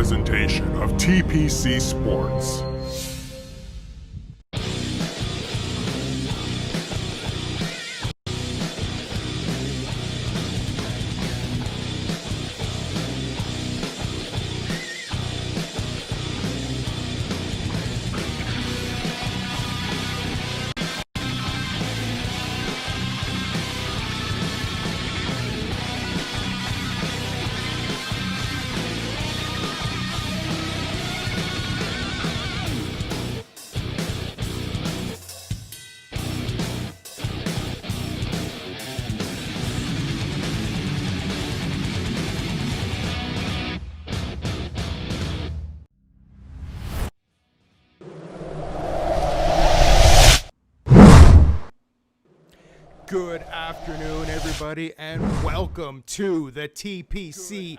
presentation of TPC Sports. Good afternoon, everybody, and welcome to the TPCFL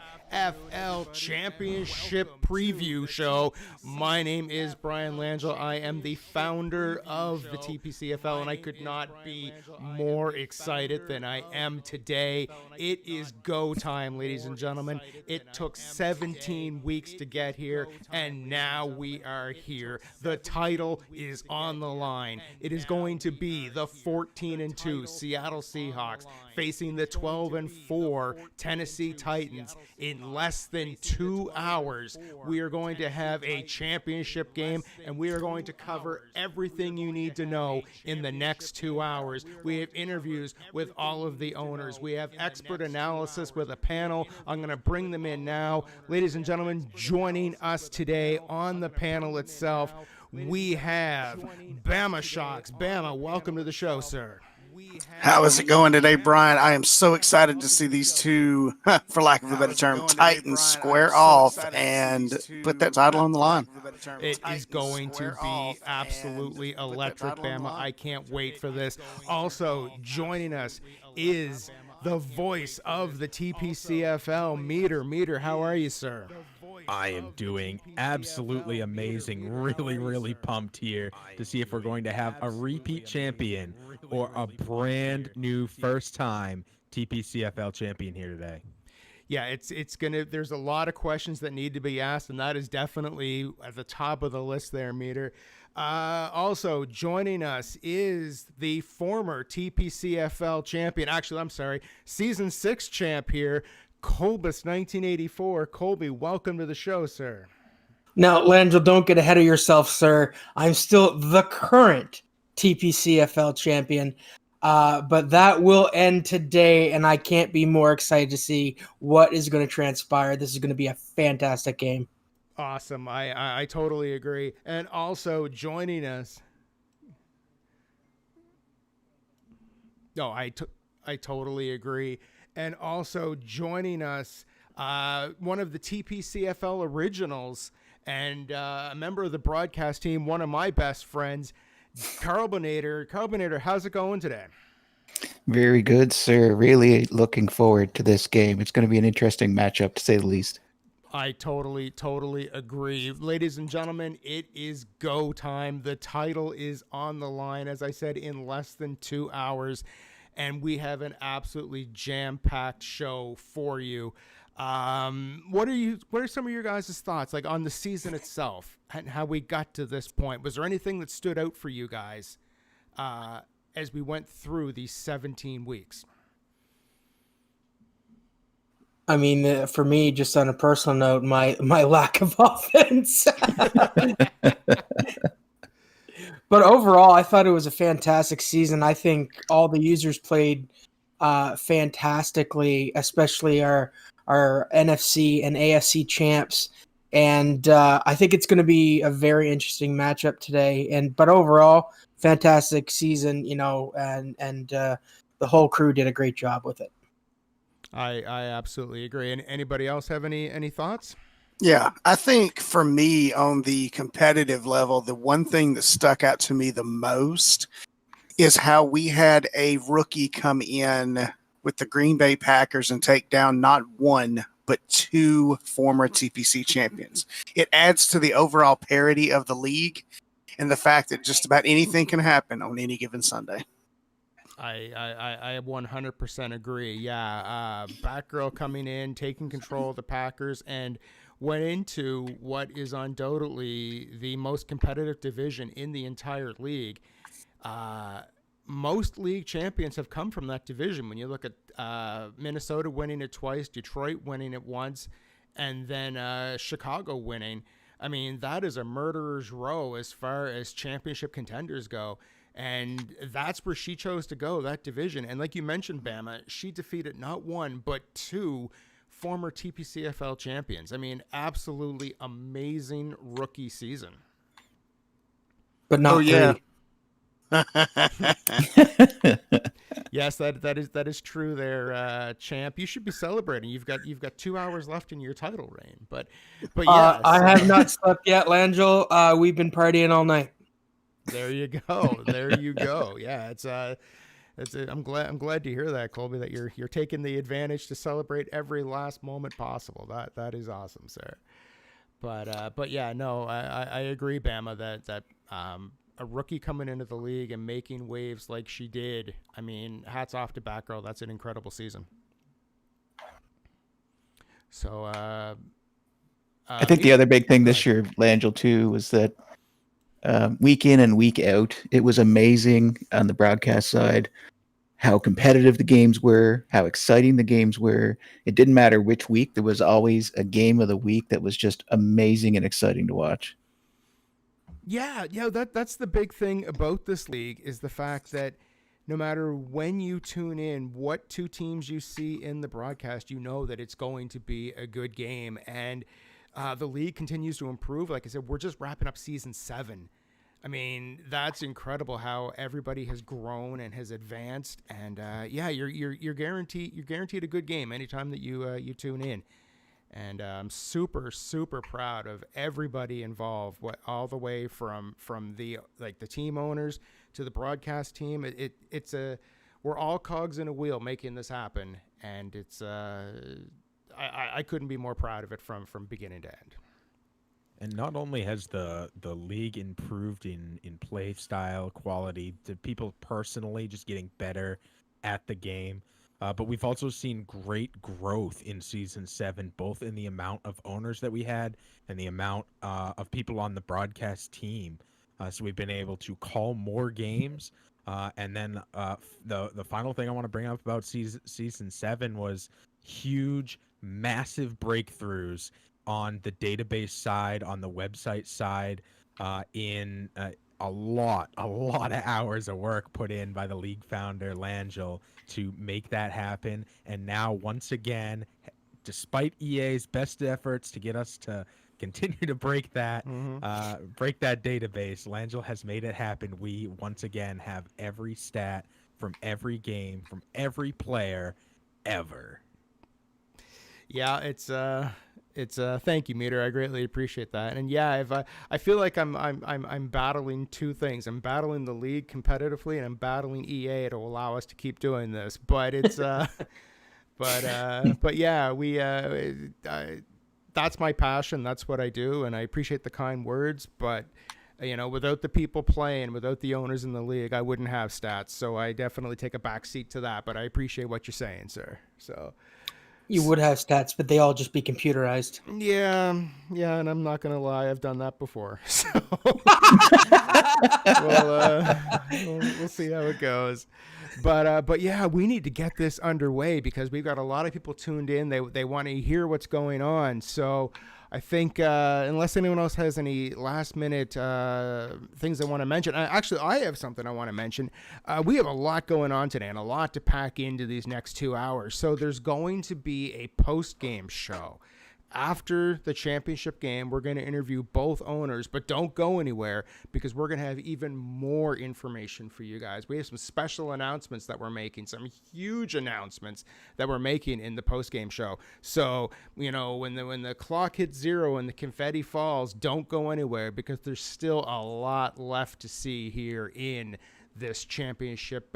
Championship Preview Show. My name is Brian Langell. I am the founder of the TPCFL, and I could not be more excited than I am today. It is go time, ladies and gentlemen. It took 17 weeks to get here, and now we are here. The title is on the line. It is going to be the 14-2 Seattle Seahawks facing the 12-4 Tennessee Titans. In less than 2 hours, we are going to have a championship game, and we are going to cover everything you need to know in the next 2 hours. We have interviews with all of the owners. We have expert analysis with a panel. I'm going to bring them in now. Ladies and gentlemen, joining us today on the panel itself, we have BAMASHOCKZ. Bama, welcome to the show, sir. How is it going today, Brian? I am so excited to see these two, for lack of a better term, Titans square off and put that title on the line. It is going to be absolutely electric, Bama. I can't wait for this. Also, joining us is the voice of the TPCFL, Meter, how are you, sir? I am doing absolutely amazing. Really pumped here to see if we're going to have a repeat champion or a brand new first time TPCFL champion here today. Yeah, it's gonna. There's a lot of questions that need to be asked, and that is definitely at the top of the list there, Meter. Also joining us is the former TPCFL champion. Actually, I'm sorry, season 6 champ here, Colbus 1984. Colby, welcome to the show, sir. Now, Langell, don't get ahead of yourself, sir. I'm still the current TPCFL champion, but that will end today, and I can't be more excited to see what is going to transpire. This is going to be a fantastic game. Awesome. I totally agree. And also joining us. No, I totally agree. And also joining us, one of the TPCFL originals and a member of the broadcast team, one of my best friends, Carbonator. Carbonator, how's it going today? Very good, sir. Really looking forward to this game. It's going to be an interesting matchup, to say the least. I totally agree. Ladies and gentlemen, it is go time. The title is on the line, as I said, in less than 2 hours. And we have an absolutely jam-packed show for you. What are some of your guys' thoughts, like on the season itself and how we got to this point? Was there anything that stood out for you guys as we went through these 17 weeks? I mean, for me, just on a personal note, my lack of offense. But overall, I thought it was a fantastic season. I think all the users played fantastically, especially our NFC and AFC champs. And I think it's going to be a very interesting matchup today. But overall, fantastic season, and the whole crew did a great job with it. I absolutely agree. And anybody else have any thoughts? Yeah, I think for me on the competitive level, the one thing that stuck out to me the most is how we had a rookie come in with the Green Bay Packers and take down not one, but 2 former TPC champions. It adds to the overall parity of the league and the fact that just about anything can happen on any given Sunday. I 100% agree. Yeah, BATGIRL coming in, taking control of the Packers, and went into what is undoubtedly the most competitive division in the entire league. Most league champions have come from that division. When you look at Minnesota winning it twice, Detroit winning it once, and then Chicago winning. I mean, that is a murderer's row as far as championship contenders go. And that's where she chose to go, that division. And like you mentioned, Bama, she defeated not one, but two former TPCFL champions. I mean, absolutely amazing rookie season. But not three. yeah. Yes, that is true there, champ. You should be celebrating. You've got 2 hours left in your title reign. But yeah. I have not slept yet, Langell. We've been partying all night. There you go. There you go. Yeah, I'm glad to hear that, Colby, that you're taking the advantage to celebrate every last moment possible. That is awesome, sir. But yeah, no, I agree, Bama, that a rookie coming into the league and making waves like she did. I mean, hats off to BATGIRL. That's an incredible season. So I think the other big thing this year, Langell, too, was that week in and week out, it was amazing on the broadcast side how competitive the games were, how exciting the games were. It didn't matter which week. There was always a game of the week that was just amazing and exciting to watch. Yeah, that's the big thing about this league is the fact that no matter when you tune in, what two teams you see in the broadcast, you know that it's going to be a good game. And the league continues to improve. Like I said, we're just wrapping up season 7. I mean, that's incredible how everybody has grown and has advanced. And yeah, you're guaranteed a good game anytime that you tune in. And I'm super, super proud of everybody involved, all the way from the team owners to the broadcast team. We're all cogs in a wheel making this happen, and it's I couldn't be more proud of it from beginning to end. And not only has the league improved in play style, quality, to people personally just getting better at the game, but we've also seen great growth in Season 7, both in the amount of owners that we had and the amount of people on the broadcast team. So we've been able to call more games. And then the final thing I want to bring up about Season 7 was huge, massive breakthroughs on the database side, on the website side, in a lot of hours of work put in by the league founder, Langell, to make that happen. And now, once again, despite EA's best efforts to get us to continue to break that database, Langell has made it happen. We, once again, have every stat from every game, from every player, ever. Yeah, it's thank you, Meter. I greatly appreciate that. And yeah, I feel like I'm battling two things. I'm battling the league competitively, and I'm battling EA to allow us to keep doing this. But it's but yeah, that's my passion. That's what I do, and I appreciate the kind words. But without the people playing, without the owners in the league, I wouldn't have stats. So I definitely take a back seat to that. But I appreciate what you're saying, sir. So. You would have stats, but they all just be computerized. Yeah, and I'm not gonna lie, I've done that before. So we'll see how it goes. But yeah, we need to get this underway because we've got a lot of people tuned in. They want to hear what's going on. So I think unless anyone else has any last minute things they want to mention, actually I have something I want to mention. We have a lot going on today and a lot to pack into these next 2 hours. So there's going to be a post-game show. After the championship game, we're going to interview both owners, but don't go anywhere because we're going to have even more information for you guys. We have some special announcements that we're making, some huge announcements that we're making in the post-game show. So, when the clock hits 0 and the confetti falls, don't go anywhere because there's still a lot left to see here in this championship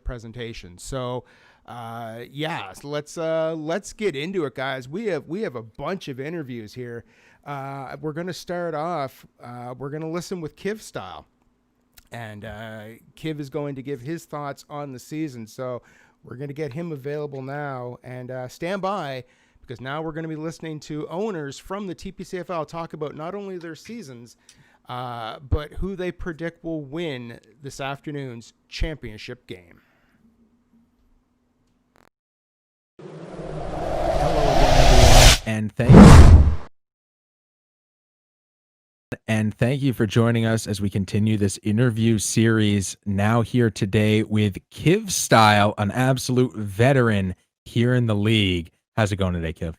presentation. So, let's get into it, guys. We have a bunch of interviews here. We're going to start off. We're going to listen with KIVSTYLE, and Kiv is going to give his thoughts on the season. So we're going to get him available now, and stand by because now we're going to be listening to owners from the TPCFL talk about not only their seasons, but who they predict will win this afternoon's championship game. Hello again, everyone, and thank you for joining us as we continue this interview series. Now here today with KIVSTYLE, an absolute veteran here in the league. How's it going today, Kiv?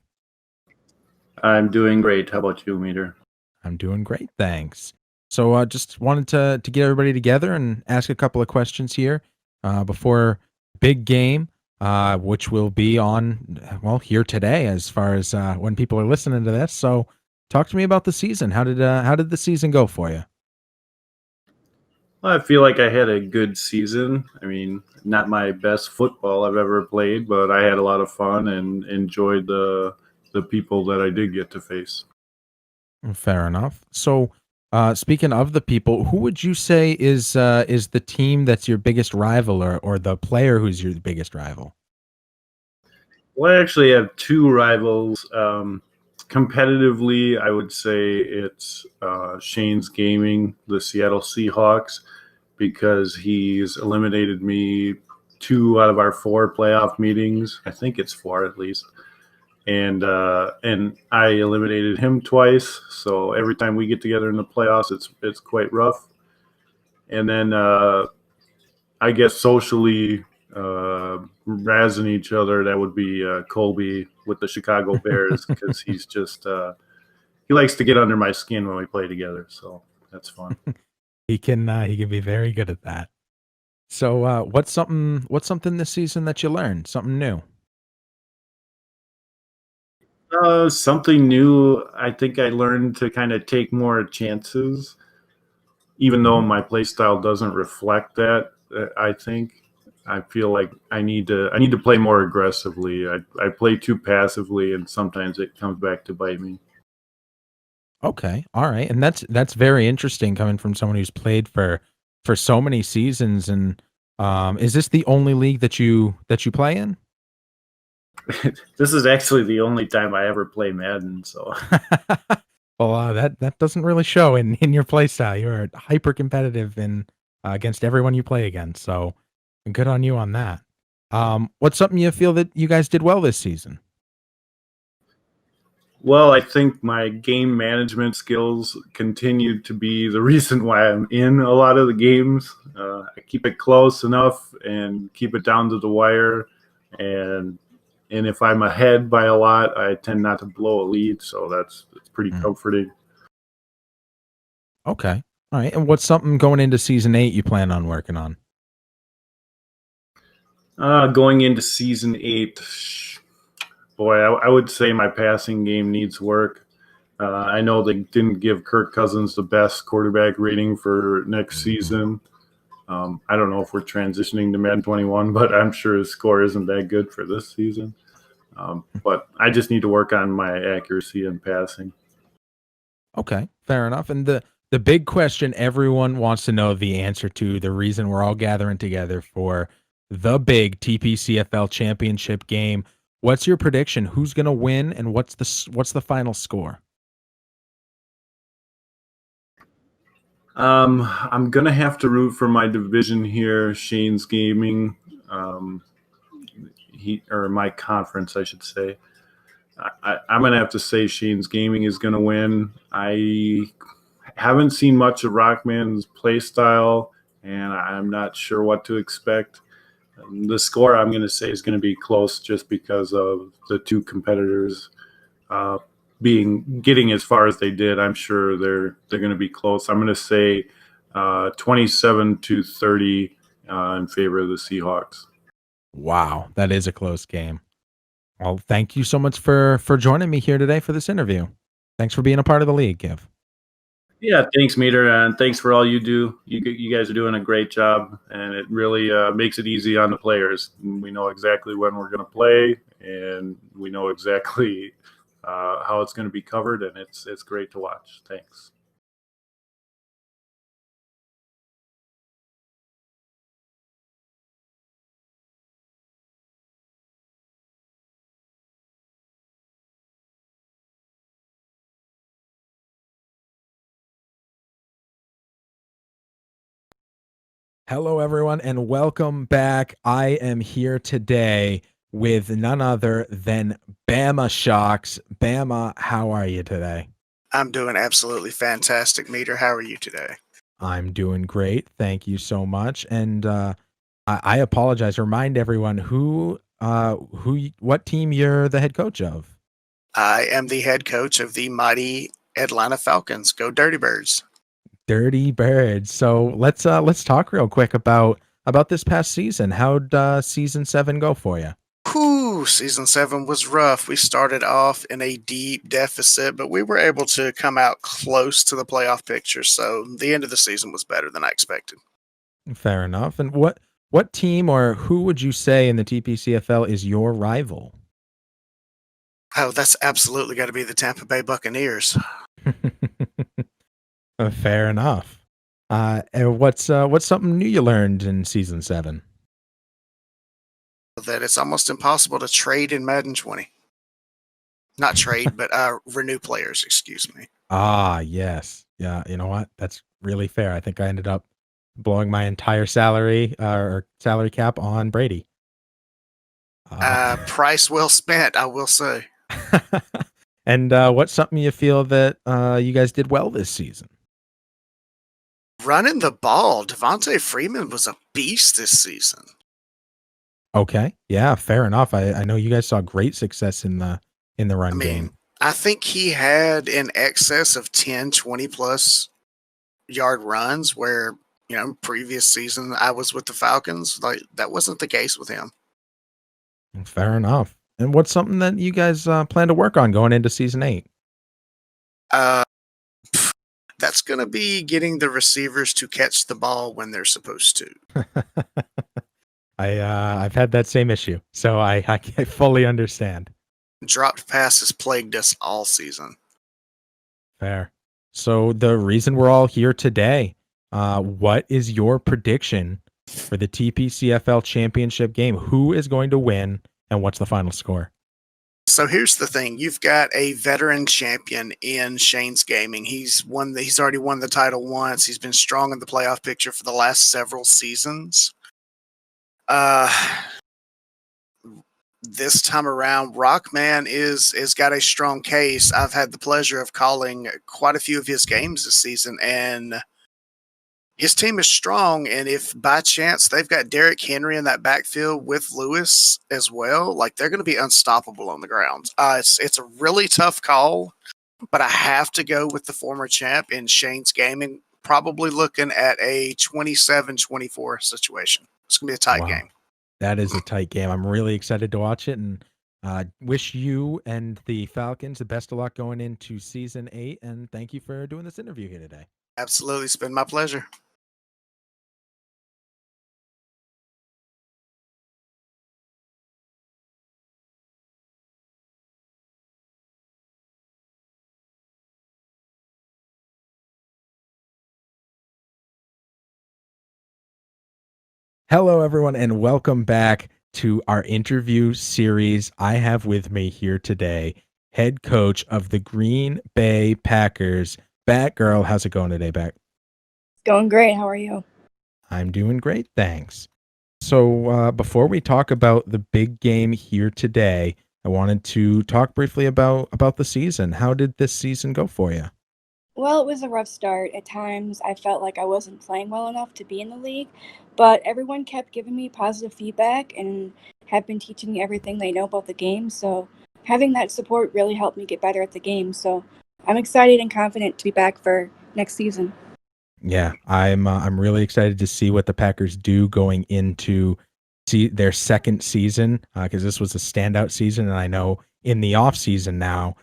I'm doing great. How about you, Meter? I'm doing great, thanks. So just wanted to get everybody together and ask a couple of questions here before big game, which will be on, well, here today as far as when people are listening to this. So talk to me about the season. How did the season go for you? Well, I feel like I had a good season. I mean, not my best football I've ever played, but I had a lot of fun and enjoyed the people that I did get to face. Fair enough. So speaking of the people, who would you say is the team that's your biggest rival, or the player who's your biggest rival? Well, I actually have two rivals. Competitively, I would say it's Shane's Gaming, the Seattle Seahawks, because he's eliminated me 2 out of our 4 playoff meetings. I think it's 4 at least. And I eliminated him twice. So every time we get together in the playoffs, it's quite rough. And then I guess socially, razzing each other, that would be Colby with the Chicago Bears, because he's just he likes to get under my skin when we play together, so that's fun. He can be very good at that. So what's something this season that you learned, something new? Something new, I think I learned to kind of take more chances, even though my play style doesn't reflect that. I think I feel like I need to play more aggressively. I play too passively, and sometimes it comes back to bite me. Okay, all right, and that's very interesting coming from someone who's played for so many seasons. And is this the only league that you play in? This is actually the only time I ever play Madden, so Well, that doesn't really show in your play style. You're hyper competitive in against everyone you play against. So good on you on that. What's something you feel that you guys did well this season? well, I think my game management skills continued to be the reason why I'm in a lot of the games. I keep it close enough and keep it down to the wire, and if I'm ahead by a lot, I tend not to blow a lead, so that's pretty comforting. Okay, all right. And what's something going into season 8 you plan on working on? Going into season 8, boy, I would say my passing game needs work. I know they didn't give Kirk Cousins the best quarterback rating for next season. I don't know if we're transitioning to Madden 21, but I'm sure his score isn't that good for this season. But I just need to work on my accuracy and passing. Okay, fair enough. And the big question everyone wants to know the answer to, the reason we're all gathering together for the big TPCFL championship game. What's your prediction? Who's going to win, and what's the final score? I'm gonna have to root for my division here, Shane's Gaming. Or my conference, I should say. I'm gonna have to say Shane's Gaming is gonna win. I haven't seen much of Rockman's play style, and I'm not sure what to expect. The score, I'm going to say, is going to be close, just because of the two competitors getting as far as they did. I'm sure they're going to be close. I'm going to say 27-30 in favor of the Seahawks. Wow, that is a close game. Well, thank you so much for joining me here today for this interview. Thanks for being a part of the league, Kev. Yeah, thanks, Meter, and thanks for all you do. You guys are doing a great job, and it really makes it easy on the players. We know exactly when we're going to play, and we know exactly how it's going to be covered, and it's great to watch. Thanks. Hello, everyone, and welcome back. I am here today with none other than BAMASHOCKZ. Bama, how are you today? I'm doing absolutely fantastic, Meter. How are you today? I'm doing great. Thank you so much. And I apologize. Remind everyone what team you're the head coach of. I am the head coach of the mighty Atlanta Falcons. Go Dirty Birds. Dirty Birds. So let's talk real quick about this past season. How'd season 7 go for you? Whew, season 7 was rough. We started off in a deep deficit, but we were able to come out close to the playoff picture. So the end of the season was better than I expected. Fair enough. And what team or who would you say in the TPCFL is your rival? Oh, that's absolutely got to be the Tampa Bay Buccaneers. Fair enough. And what's something new you learned in season 7? That it's almost impossible to trade in Madden 20. Not trade, but renew players, excuse me. Ah, yes. Yeah, you know what? That's really fair. I think I ended up blowing my entire salary or salary cap on Brady. Price well spent, I will say. And what's something you feel that you guys did well this season? Running the ball. Devontae Freeman was a beast this season. Okay. Yeah, fair enough. I know you guys saw great success in the run game. I think he had in excess of 10, 20 plus yard runs where, previous season I was with the Falcons. Like that wasn't the case with him. Fair enough. And what's something that you guys plan to work on going into season 8? That's going to be getting the receivers to catch the ball when they're supposed to. I've had that same issue, so I fully understand. Dropped passes plagued us all season. Fair. So the reason we're all here today, what is your prediction for the TPCFL championship game? Who is going to win, and what's the final score? So here's the thing. You've got a veteran champion in Shane's Gaming. He's already won the title once. He's been strong in the playoff picture for the last several seasons. This time around, Rockman is got a strong case. I've had the pleasure of calling quite a few of his games this season, and his team is strong. And if by chance they've got Derrick Henry in that backfield with Lewis as well, like they're going to be unstoppable on the ground. It's a really tough call, but I have to go with the former champ in Shane's Gaming. Probably looking at a 27-24 situation. It's going to be a tight game. That is a tight game. I'm really excited to watch it, and wish you and the Falcons the best of luck going into season 8. And thank you for doing this interview here today. Absolutely. It's been my pleasure. Hello, everyone, and welcome back to our interview series. I have with me here today head coach of the Green Bay Packers, BATGIRL. How's it going today, Bat? Going great. How are you? I'm doing great, thanks. So before we talk about the big game here today, I wanted to talk briefly about the season. How did this season go for you? Well, it was a rough start. At times, I felt like I wasn't playing well enough to be in the league, but everyone kept giving me positive feedback and have been teaching me everything they know about the game. So having that support really helped me get better at the game. So I'm excited and confident to be back for next season. Yeah, I'm really excited to see what the Packers do going into their second season, because this was a standout season, and I know in the off season now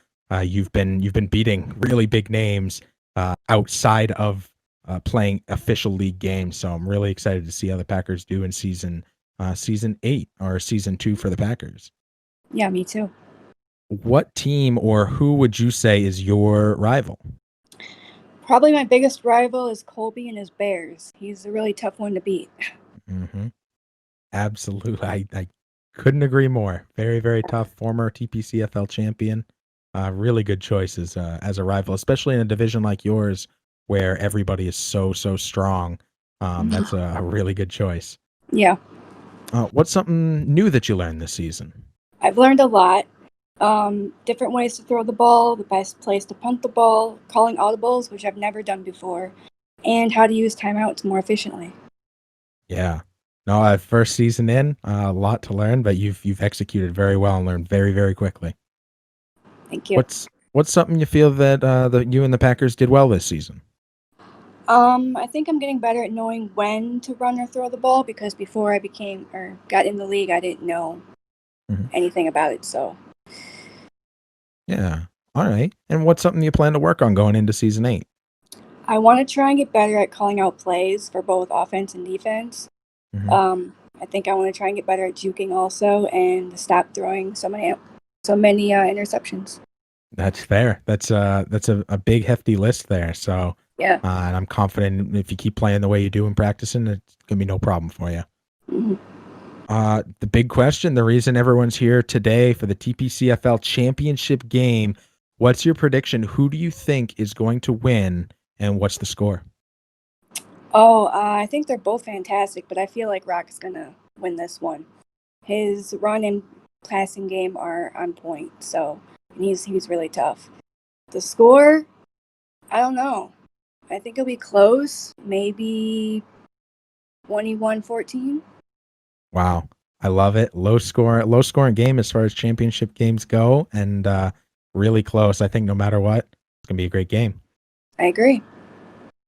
you've been beating really big names outside of playing official league games. So I'm really excited to see how the Packers do in season 8 or season 2 for the Packers. Yeah, me too. What team or who would you say is your rival? Probably my biggest rival is Colby and his Bears. He's a really tough one to beat. Mm-hmm. Absolutely. I couldn't agree more. Very, very tough. Former TPCFL champion. Really good choices as a rival, especially in a division like yours where everybody is so strong. That's a really good choice. Yeah, What's something new that you learned this season? I've learned a lot. Different ways to throw the ball, the best place to punt the ball, calling audibles, which I've never done before, and how to use timeouts more efficiently. Yeah. No, first season in, a lot to learn, but you've executed very well and learned very, very quickly. Thank you. What's something you feel that that you and the Packers did well this season? I think I'm getting better at knowing when to run or throw the ball, because before I got in the league, I didn't know anything about it. So Yeah. All right. And what's something you plan to work on going into season 8? I want to try and get better at calling out plays for both offense and defense. I think I want to try and get better at juking also, and stop throwing so many interceptions. That's fair. That's a big hefty list there. So Yeah. and I'm confident if you keep playing the way you do and practicing, it's gonna be no problem for you. The big question, the reason everyone's here today for the TPCFL championship game, what's your prediction? Who do you think is going to win, and what's the score? I think they're both fantastic, but I feel like Rock is gonna win this one. His run and passing game are on point, and he's really tough. The score, I don't know. I think it'll be close, maybe 21-14. Wow. I love it. Low scoring game as far as championship games go, and really close. I think no matter what, it's gonna be a great game. I agree.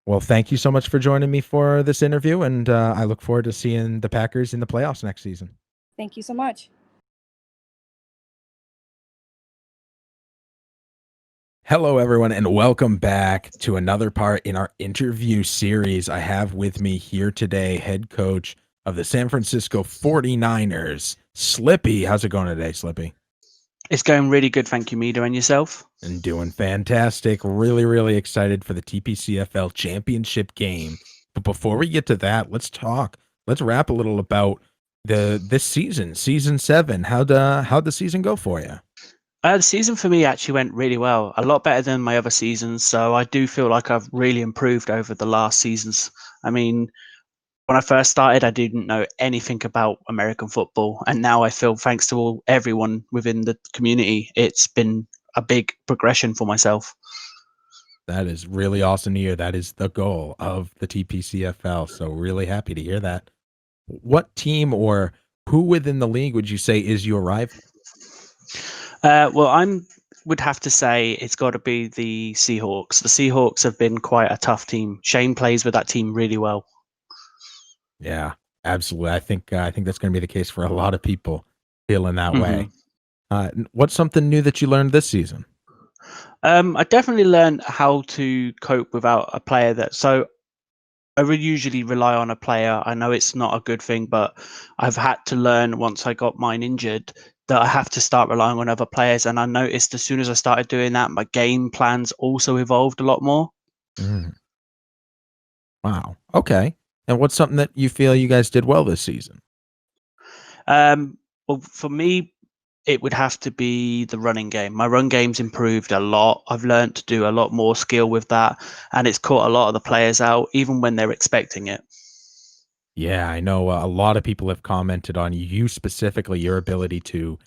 Well, thank you so much for joining me for this interview, and I look forward to seeing the Packers in the playoffs next season. Thank you so much. Hello, everyone, and welcome back to another part in our interview series. I have with me here today head coach of the San Francisco 49ers, Slippy. How's it going today, Slippy? It's going really good, thank you, Mida. And yourself? And doing fantastic. Really, really excited for the TPCFL championship game. But before we get to that, let's rap a little about this season, season 7. How'd the season go for you? The season for me actually went really well, a lot better than my other seasons. So I do feel like I've really improved over the last seasons. I mean, when I first started, I didn't know anything about American football. And now I feel, thanks to everyone within the community, it's been a big progression for myself. That is really awesome to hear. That is the goal of the TPCFL. So really happy to hear that. What team or who within the league would you say is your rival? Well, would have to say it's got to be the Seahawks. The Seahawks have been quite a tough team. Shane plays with that team really well. Yeah, absolutely. I think that's going to be the case for a lot of people feeling that way. What's something new that you learned this season? I definitely learned how to cope without a player so I would usually rely on a player. I know it's not a good thing, but I've had to learn once I got mine injured that I have to start relying on other players. And I noticed as soon as I started doing that, my game plans also evolved a lot more. Wow. Okay. And what's something that you feel you guys did well this season? Well, for me, it would have to be the running game. My run game's improved a lot. I've learned to do a lot more skill with that, and it's caught a lot of the players out, even when they're expecting it. Yeah, I know a lot of people have commented on you specifically, your ability to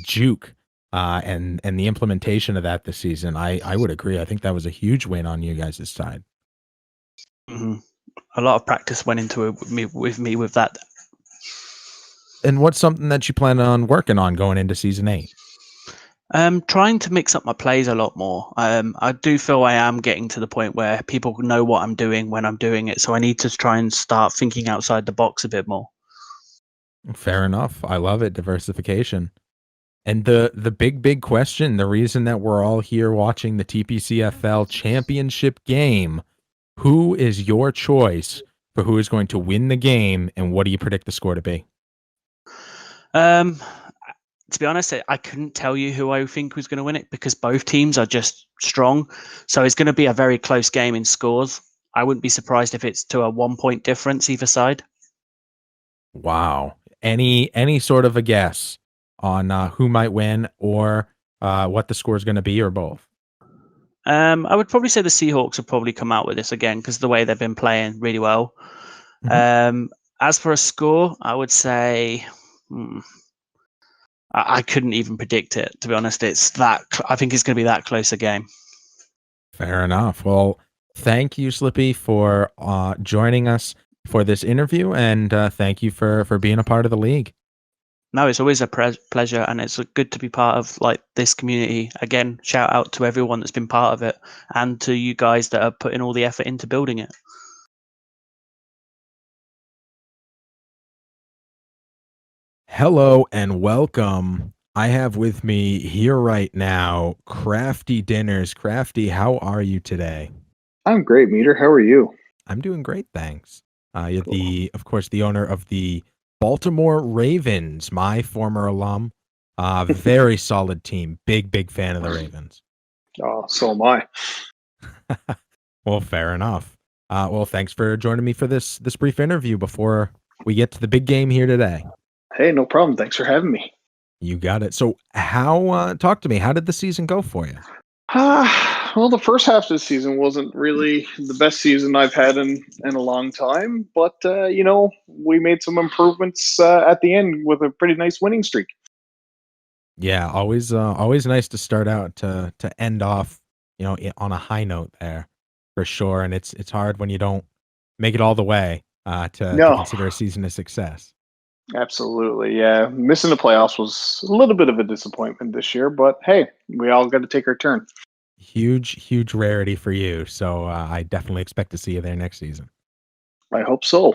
juke and the implementation of that this season. I would agree. I think that was a huge win on you guys' side. A lot of practice went into it with me with that. And what's something that you plan on working on going into season 8? Trying to mix up my plays a lot more. I do feel I am getting to the point where people know what I'm doing when I'm doing it. So I need to try and start thinking outside the box a bit more. Fair enough. I love it. Diversification. And the big question, the reason that we're all here watching the TPCFL championship game, who is your choice for who is going to win the game, and what do you predict the score to be? To be honest, I couldn't tell you who I think was going to win it because both teams are just strong. So it's going to be a very close game in scores. I wouldn't be surprised if it's to a 1-point difference either side. Wow. Any sort of a guess on who might win or what the score is going to be, or both? I would probably say the Seahawks will probably come out with this again because the way they've been playing really well. As for a score, I would say I couldn't even predict it, to be honest. I think it's going to be that close a game. Fair enough. Well, thank you, Slippy, for joining us for this interview, and thank you for being a part of the league. No, it's always a pleasure, and it's good to be part of like this community. Again, shout out to everyone that's been part of it, and to you guys that are putting all the effort into building it. Hello and welcome. I have with me here right now Crafty Dinners. Crafty, how are you today? I'm great, Meter. How are you? I'm doing great, thanks. You're of course, the owner of the Baltimore Ravens, my former alum. Very solid team. Big fan of the Ravens. Oh, so am I. Well, fair enough. Well, thanks for joining me for this brief interview before we get to the big game here today. Hey, no problem. Thanks for having me. You got it. So talk to me. How did the season go for you? Well, the first half of the season wasn't really the best season I've had in a long time, but we made some improvements at the end with a pretty nice winning streak. Yeah, always nice to start out to end off, on a high note there, for sure. And it's hard when you don't make it all the way to consider a season a success. Absolutely, yeah. Missing the playoffs was a little bit of a disappointment this year, but hey, we all got to take our turn. Huge rarity for you. So I definitely expect to see you there next season. I hope so.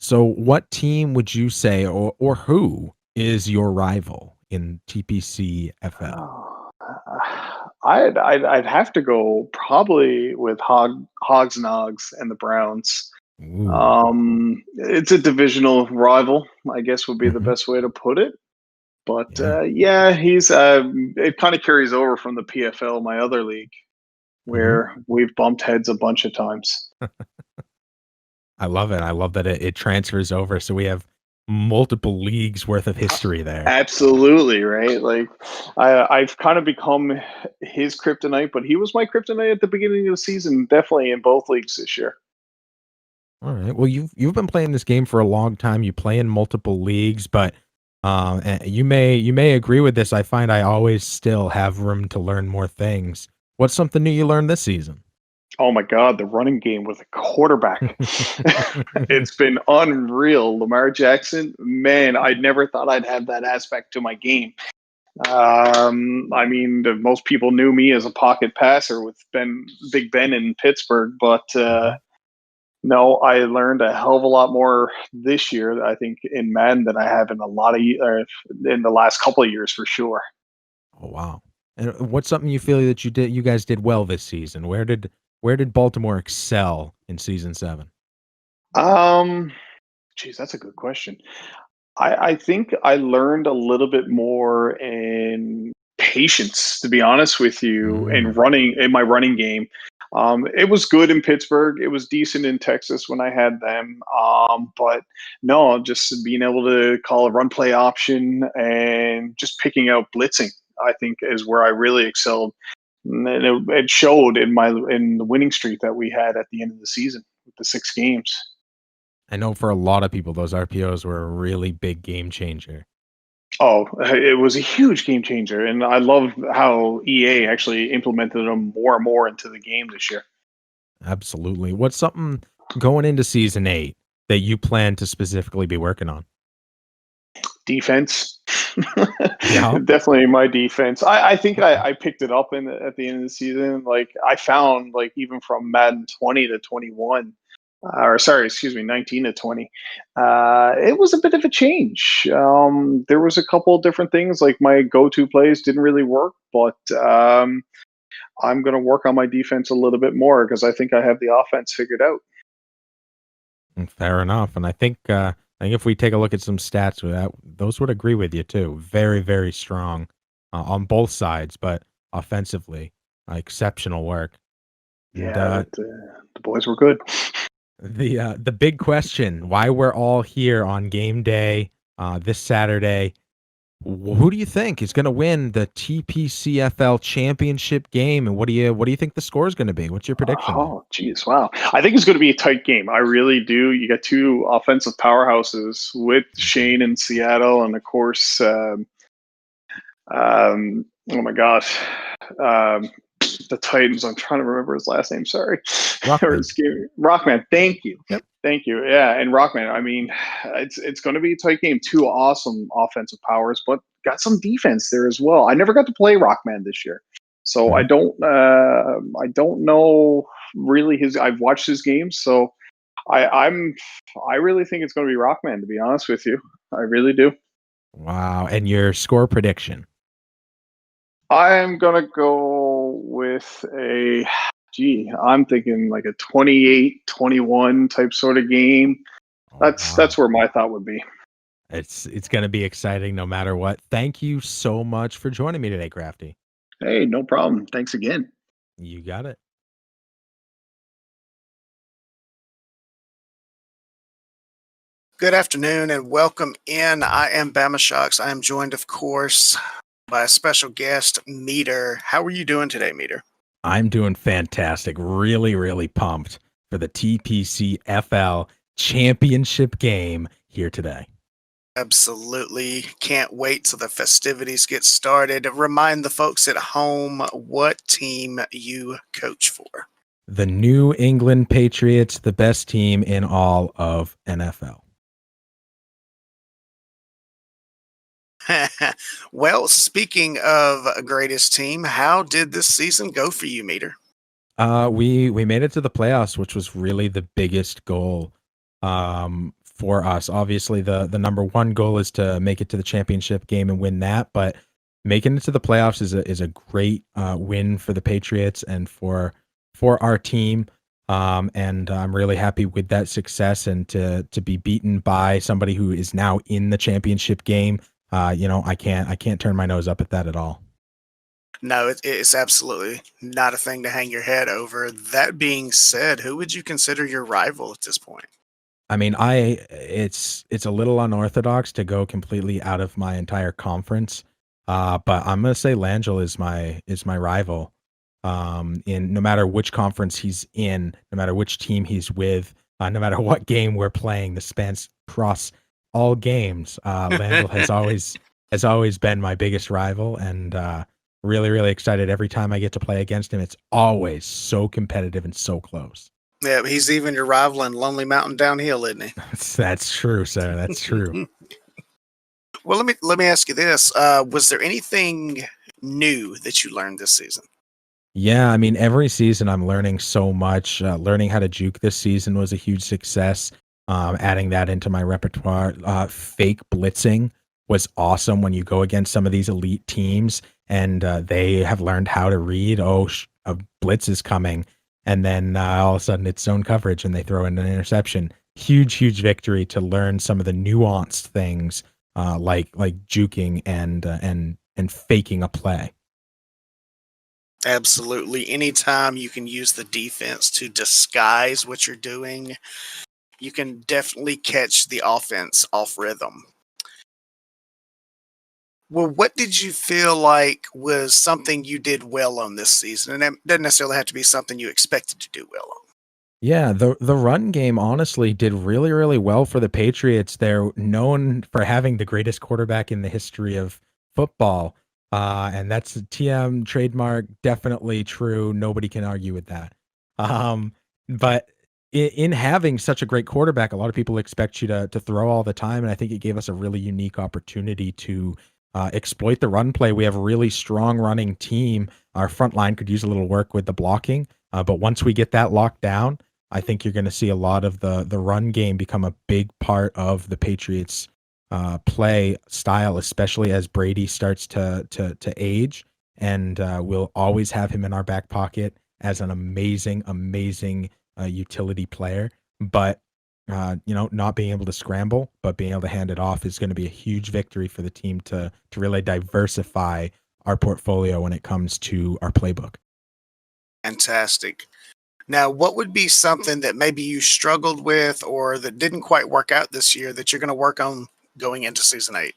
So what team would you say, or who is your rival in TPCFL? I'd have to go probably with Hogs Nogs and the Browns. Ooh. It's a divisional rival, I guess would be the best way to put it. But he's it kind of carries over from the PFL, my other league, where we've bumped heads a bunch of times. I love it. I love that it transfers over, so we have multiple leagues worth of history there. Absolutely, right? Like I've kind of become his kryptonite, but he was my kryptonite at the beginning of the season, definitely in both leagues this year. All right. Well, you've been playing this game for a long time. You play in multiple leagues, but you may agree with this. I find I always still have room to learn more things. What's something new you learned this season? Oh my God, the running game with a quarterback. It's been unreal. Lamar Jackson, man, I never thought I'd have that aspect to my game. Most people knew me as a pocket passer with Big Ben in Pittsburgh, but no, I learned a hell of a lot more this year, I think, in Madden than I have in in the last couple of years for sure. Oh wow! And what's something you feel that you guys did well this season? Where did Baltimore excel in season 7? Geez, that's a good question. I think I learned a little bit more in patience, to be honest with you, in my running game. It was good in Pittsburgh. It was decent in Texas when I had them. But no, just being able to call a run play option and just picking out blitzing, I think, is where I really excelled. And it showed in the winning streak that we had at the end of the season with the 6 games. I know for a lot of people, those RPOs were a really big game changer. Oh, it was a huge game changer, and I love how EA actually implemented them more and more into the game this year. Absolutely. What's something going into season 8 that you plan to specifically be working on? Defense. Yeah. Definitely my defense. I think I picked it up at the end of the season. Like I found, like, even from Madden 20 to 21, 19 to 20, it was a bit of a change. There was a couple of different things, like my go-to plays didn't really work, but I'm going to work on my defense a little bit more because I think I have the offense figured out. Fair enough. And I think if we take a look at some stats with that, those would agree with you too. Very strong on both sides, but offensively, exceptional work. Yeah, and, the boys were good. The big question, why we're all here on game day this Saturday, Who do you think is going to win the TPCFL championship game, and what do you think the score is going to be? What's your prediction? Oh, geez, wow! I think it's going to be a tight game. I really do. You got two offensive powerhouses with Shane in Seattle, and of course, oh my gosh, the Titans. I'm trying to remember his last name. Sorry, Rockman. Rockman. Thank you. Yep. Thank you. Yeah, and Rockman. I mean, it's going to be a tight game. Two awesome offensive powers, but got some defense there as well. I never got to play Rockman this year, so I don't know really his. I've watched his games, so I really think it's going to be Rockman. To be honest with you, I really do. Wow. And your score prediction? I'm gonna go with I'm thinking like a 28-21 type sort of game. That's where my thought would be. It's going to be exciting no matter what. Thank you so much for joining me today, Crafty. Hey, no problem. Thanks again. You got it. Good afternoon and welcome in. I am BAMASHOCKZ. I am joined, of course, by a special guest, Meter. How are you doing today, Meter? I'm doing fantastic. Really, really pumped for the TPCFL championship game here today. Absolutely. Can't wait till the festivities get started. Remind the folks at home what team you coach for. The New England Patriots, the best team in all of NFL. Well, speaking of greatest team, how did this season go for you, Meter? We made it to the playoffs, which was really the biggest goal for us. Obviously, the number one goal is to make it to the championship game and win that, but making it to the playoffs is a great win for the Patriots and for our team. And I'm really happy with that success, and to be beaten by somebody who is now in the championship game. I can't turn my nose up at that at all. No, it's absolutely not a thing to hang your head over. That being said, who would you consider your rival at this point? I mean, it's a little unorthodox to go completely out of my entire conference, but I'm gonna say Langell is my rival. In no matter which conference he's in, no matter which team he's with, no matter what game we're playing, the spans cross all games. Langell has always been my biggest rival, and really, really excited every time I get to play against him. It's always so competitive and so close. Yeah, he's even your rival in Lonely Mountain Downhill, isn't he? That's true, sir. That's true. Well, let me ask you this: was there anything new that you learned this season? Yeah, I mean, every season I'm learning so much. Learning how to juke this season was a huge success. Adding that into my repertoire. Fake blitzing was awesome when you go against some of these elite teams and they have learned how to read, a blitz is coming. And then all of a sudden it's zone coverage and they throw in an interception. Huge, huge victory to learn some of the nuanced things like juking and faking a play. Absolutely. Anytime you can use the defense to disguise what you're doing, you can definitely catch the offense off rhythm. Well, what did you feel like was something you did well on this season? And it doesn't necessarily have to be something you expected to do well on. Yeah, the run game honestly did really, really well for the Patriots. They're known for having the greatest quarterback in the history of football. And that's a TM trademark, definitely true. Nobody can argue with that. But in having such a great quarterback, a lot of people expect you to throw all the time. And I think it gave us a really unique opportunity to exploit the run play. We have a really strong running team. Our front line could use a little work with the blocking. But once we get that locked down, I think you're going to see a lot of the run game become a big part of the Patriots' play style, especially as Brady starts to age. And we'll always have him in our back pocket as an amazing utility player. But not being able to scramble, but being able to hand it off is going to be a huge victory for the team to really diversify our portfolio when it comes to our playbook. Fantastic. Now, what would be something that maybe you struggled with or that didn't quite work out this year that you're going to work on going into season 8?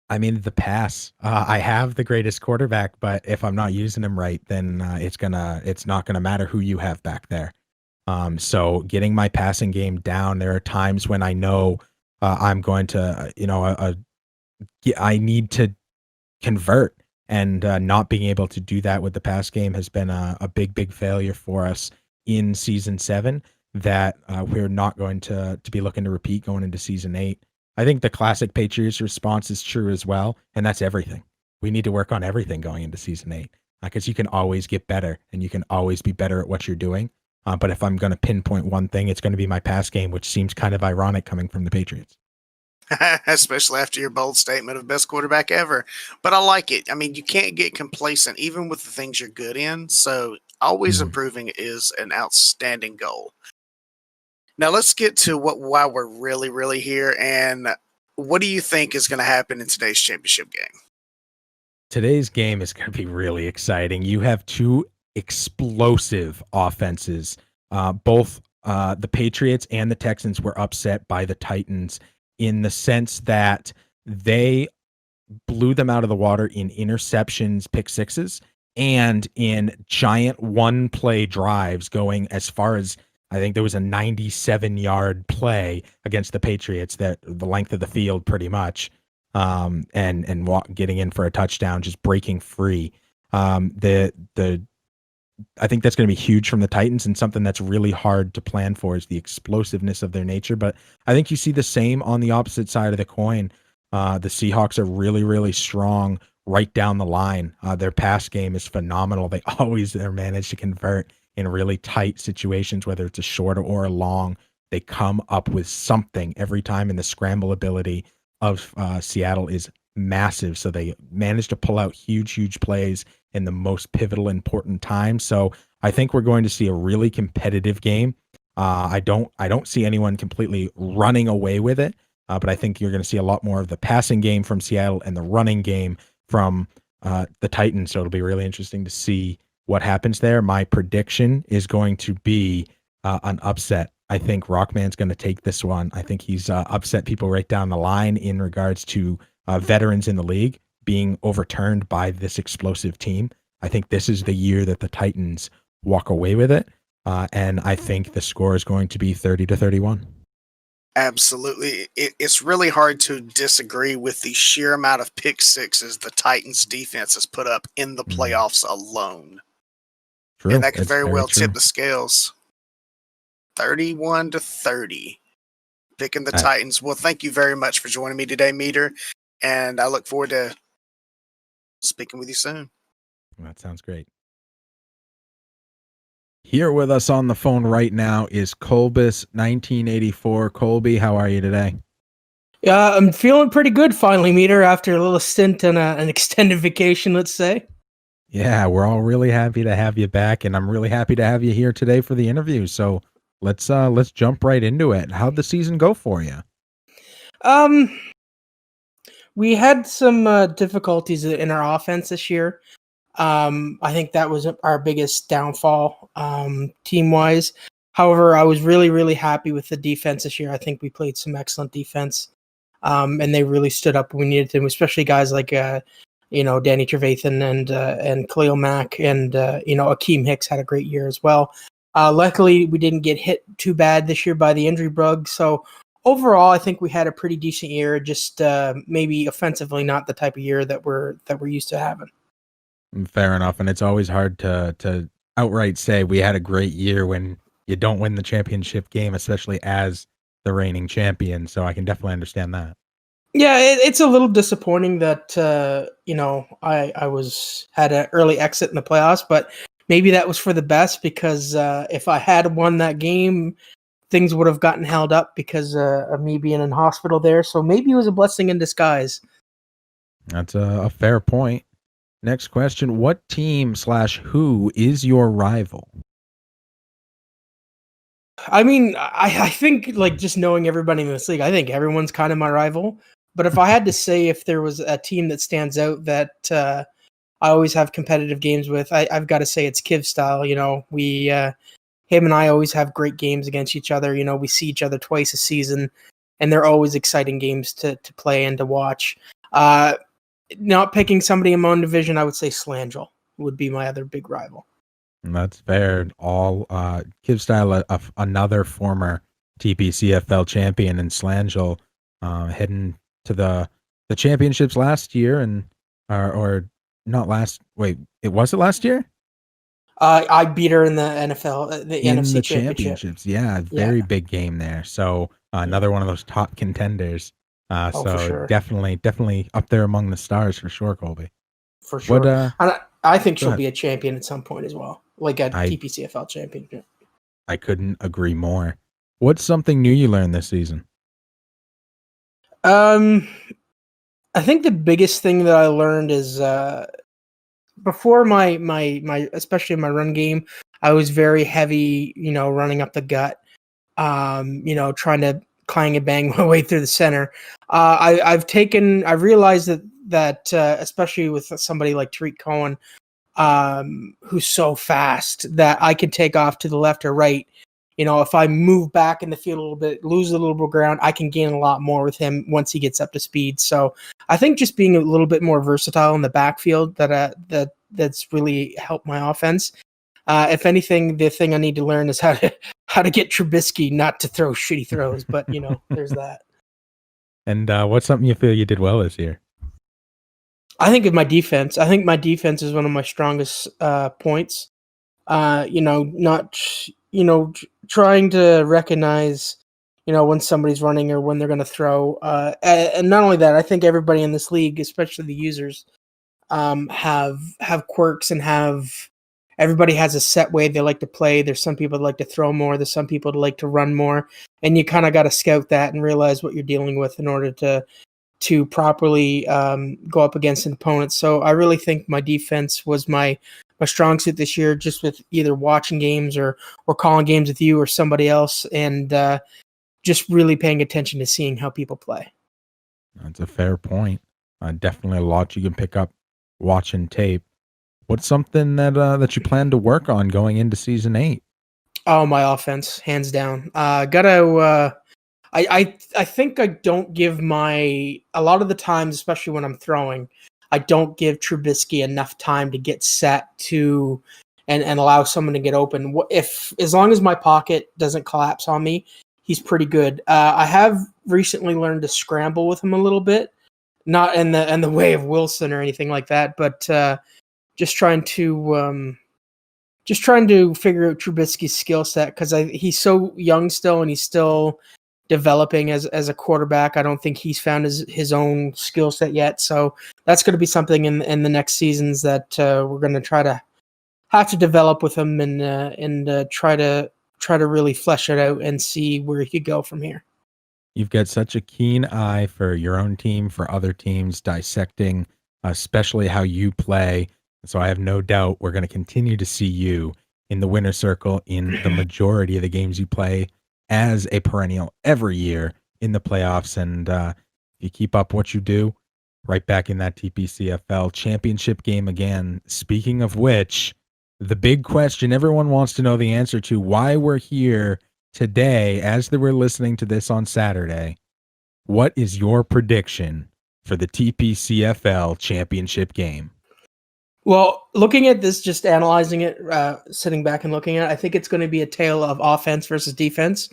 I mean, the pass. I have the greatest quarterback, but if I'm not using him right, then it's not gonna matter who you have back there. So getting my passing game down. There are times when I know I'm going to, I need to convert, and not being able to do that with the pass game has been a big failure for us in season 7 that we're not going to be looking to repeat going into season 8. I think the classic Patriots response is true as well, and that's everything. We need to work on everything going into season 8 because you can always get better and you can always be better at what you're doing. But if I'm going to pinpoint one thing, it's going to be my pass game, which seems kind of ironic coming from the Patriots. Especially after your bold statement of best quarterback ever. But I like it. I mean, you can't get complacent even with the things you're good in. So always improving is an outstanding goal. Now let's get to why we're really here, and what do you think is going to happen in today's championship game? Today's game is going to be really exciting. You have two explosive offenses. Both the Patriots and the Texans were upset by the Titans in the sense that they blew them out of the water in interceptions, pick sixes, and in giant one-play drives going as far as, I think there was a 97-yard play against the Patriots that the length of the field pretty much, getting in for a touchdown, just breaking free. I think that's going to be huge from the Titans, and something that's really hard to plan for is the explosiveness of their nature. But I think you see the same on the opposite side of the coin. The Seahawks are really strong right down the line. Their pass game is phenomenal. They always manage to convert in really tight situations, whether it's a short or a long. They come up with something every time, and the scramble ability of Seattle is massive. So they manage to pull out huge plays in the most pivotal, important times. So I think we're going to see a really competitive game. I don't see anyone completely running away with it, but I think you're going to see a lot more of the passing game from Seattle and the running game from the Titans. So it'll be really interesting to see what happens there. My prediction is going to be an upset. I think Rockman's going to take this one. I think he's upset people right down the line in regards to veterans in the league being overturned by this explosive team. I think this is the year that the Titans walk away with it. And I think the score is going to be 30-31. Absolutely. It's really hard to disagree with the sheer amount of pick sixes the Titans defense has put up in the playoffs alone. True. And that could It's very well true. tip the scales. 31-30. Picking the Titans. Well, thank you very much for joining me today, Meter. And I look forward to speaking with you soon. That sounds great. Here with us on the phone right now is Colbus1984. Colby, how are you today? Yeah, I'm feeling pretty good finally, Meter, after a little stint on an extended vacation, let's say. Yeah, we're all really happy to have you back, and I'm really happy to have you here today for the interview. So let's jump right into it. How'd the season go for you? We had some difficulties in our offense this year. I think that was our biggest downfall team-wise. However, I was really happy with the defense this year. I think we played some excellent defense, and they really stood up when we needed them, especially guys like Danny Trevathan and Khalil Mack, and Akeem Hicks had a great year as well. Luckily, we didn't get hit too bad this year by the injury bug, so overall, I think we had a pretty decent year. Just maybe offensively, not the type of year that we're used to having. Fair enough, and it's always hard to outright say we had a great year when you don't win the championship game, especially as the reigning champion. So I can definitely understand that. Yeah, it's a little disappointing that I had an early exit in the playoffs, but maybe that was for the best because if I had won that game, things would have gotten held up because of me being in hospital there. So maybe it was a blessing in disguise. That's a fair point. Next question. What team / who is your rival? I mean, I think like just knowing everybody in this league, I think everyone's kind of my rival. But if I had to say if there was a team that stands out that I always have competitive games with, I've got to say it's KIVSTYLE. Him and I always have great games against each other. We see each other twice a season, and they're always exciting games to play and to watch. Not picking somebody in my own division, I would say Slangel would be my other big rival. That's fair. All KIVSTYLE, another former TPCFL champion, and Slangel heading to the championships last year, and or not last. Wait, was it last year? I beat her in the NFL, the In NFC the Championship. championships. Yeah, very big game there. So another one of those top contenders. For So sure. definitely up there among the stars for sure, Colby. For sure. And I think she'll ahead. be a champion at some point as well, like a I- TPCFL championship. I couldn't agree more. What's something new you learned this season? I think the biggest thing that I learned is before my especially my run game, I was very heavy, running up the gut, trying to clang and bang my way through the center. I've realized that especially with somebody like Tariq Cohen, who's so fast, that I can take off to the left or right. If I move back in the field a little bit, lose a little bit of ground, I can gain a lot more with him once he gets up to speed. So I think just being a little bit more versatile in the backfield that's really helped my offense. If anything, the thing I need to learn is how to get Trubisky not to throw shitty throws. But there's that. And what's something you feel you did well this year? I think of my defense. I think my defense is one of my strongest points. Trying to recognize, when somebody's running or when they're going to throw. And not only that, I think everybody in this league, especially the users, have quirks and everybody has a set way they like to play. There's some people that like to throw more. There's some people that like to run more. And you kind of got to scout that and realize what you're dealing with in order to properly go up against an opponent. So I really think my defense was my strong suit this year, just with either watching games or calling games with you or somebody else, and just really paying attention to seeing how people play. That's a fair point. Definitely a lot you can pick up watching tape. What's something that you plan to work on going into season 8? Oh, my offense, hands down. I think I don't give a lot of the times, especially when I'm throwing, I don't give Trubisky enough time to get set to and allow someone to get open. As long as my pocket doesn't collapse on me, he's pretty good. I have recently learned to scramble with him a little bit, not in the way of Wilson or anything like that, but just trying to figure out Trubisky's skill set, because he's so young still and he's still developing as a quarterback. I don't think he's found his own skill set yet. So that's going to be something in the next seasons that we're going to have to develop with him and try to really flesh it out and see where he could go from here. You've got such a keen eye for your own team, for other teams, dissecting, especially how you play. So I have no doubt we're going to continue to see you in the winner's circle in the majority of the games you play as a perennial every year in the playoffs. And if you keep up what you do, right back in that TPCFL championship game again. Speaking of which, the big question everyone wants to know the answer to, why we're here today as they were listening to this on Saturday. What is your prediction for the TPCFL championship game? Well, looking at this, just analyzing it, sitting back and looking at it, I think it's going to be a tale of offense versus defense,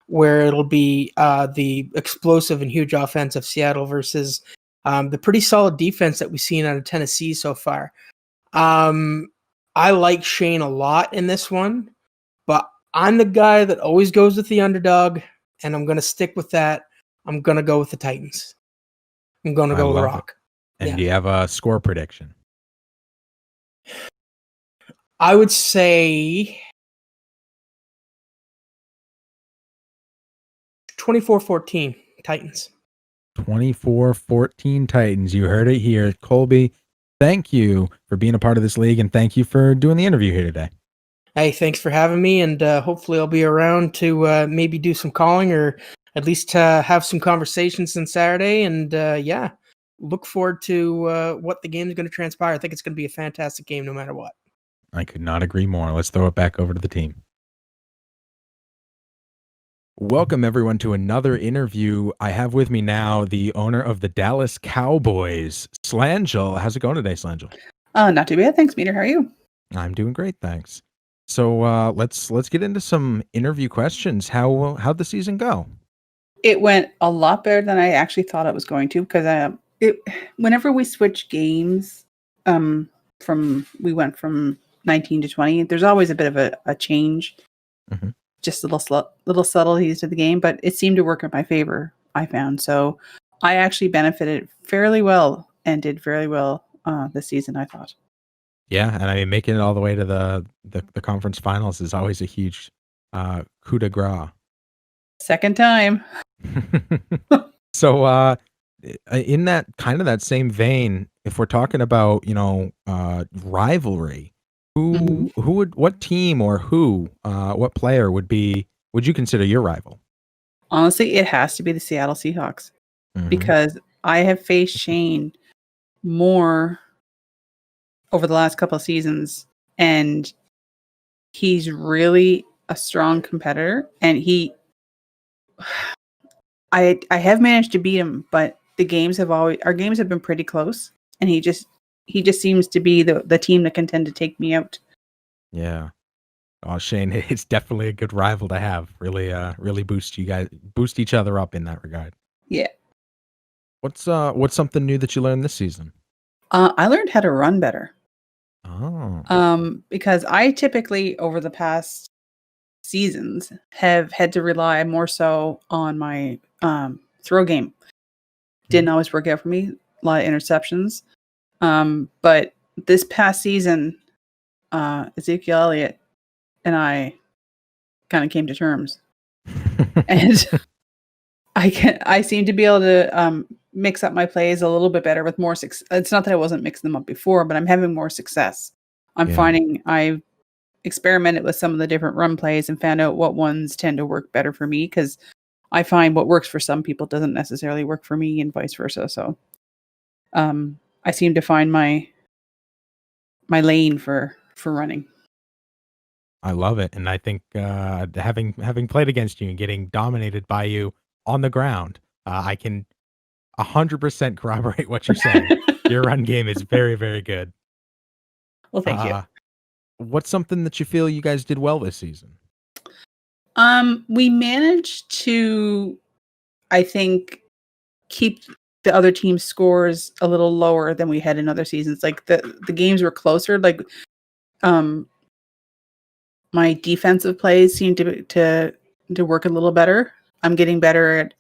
where it'll be the explosive and huge offense of Seattle versus the pretty solid defense that we've seen out of Tennessee so far. I like Shane a lot in this one, but I'm the guy that always goes with the underdog, and I'm going to stick with that. I'm going to go with the Titans. I'm going to go with the Rock. And do you have a score prediction? I would say 24-14 Titans. 24-14 Titans. You heard it here. Colby, thank you for being a part of this league, and thank you for doing the interview here today. Hey, thanks for having me, and hopefully I'll be around to maybe do some calling or at least have some conversations on Saturday. And look forward to what the game is going to transpire. I think it's going to be a fantastic game no matter what. I could not agree more. Let's throw it back over to the team. Welcome, everyone, to another interview. I have with me now the owner of the Dallas Cowboys, Slangel. How's it going today, Slangel? Not too bad. Thanks, Meter. How are you? I'm doing great, thanks. So let's get into some interview questions. How'd the season go? It went a lot better than I actually thought it was going to because whenever we switch games, we went from 19 to 20. There's always a bit of a change, just little subtleties to the game, but it seemed to work in my favor. I found so I actually benefited fairly well and did very well this season, I thought. Yeah, and I mean, making it all the way to the conference finals is always a huge coup de grace. Second time. So in that kind of that same vein, if we're talking about, rivalry, what team or what player would you consider your rival? Honestly, it has to be the Seattle Seahawks because I have faced Shane more over the last couple of seasons, and he's really a strong competitor, and I have managed to beat him, but our games have been pretty close, and he just seems to be the team that can tend to take me out. Yeah. Oh, Shane, it's definitely a good rival to have. Really boost each other up in that regard. Yeah. What's something new that you learned this season? I learned how to run better. Oh. Because I typically over the past seasons have had to rely more so on my throw game. Didn't always work out for me. A lot of interceptions. But this past season, Ezekiel Elliott and I kind of came to terms, and I seem to be able to mix up my plays a little bit better with more success. It's not that I wasn't mixing them up before, but I'm having more success. I'm finding I've experimented with some of the different run plays and found out what ones tend to work better for me, because I find what works for some people doesn't necessarily work for me, and vice versa. So I seem to find my lane for running. I love it, and I think having played against you and getting dominated by you on the ground, I can 100% corroborate what you're saying. Your run game is very, very good. Well, thank you. What's something that you feel you guys did well this season? We managed to, I think, keep the other team's scores a little lower than we had in other seasons. Like the games were closer. Like, my defensive plays seem to work a little better. I'm getting better at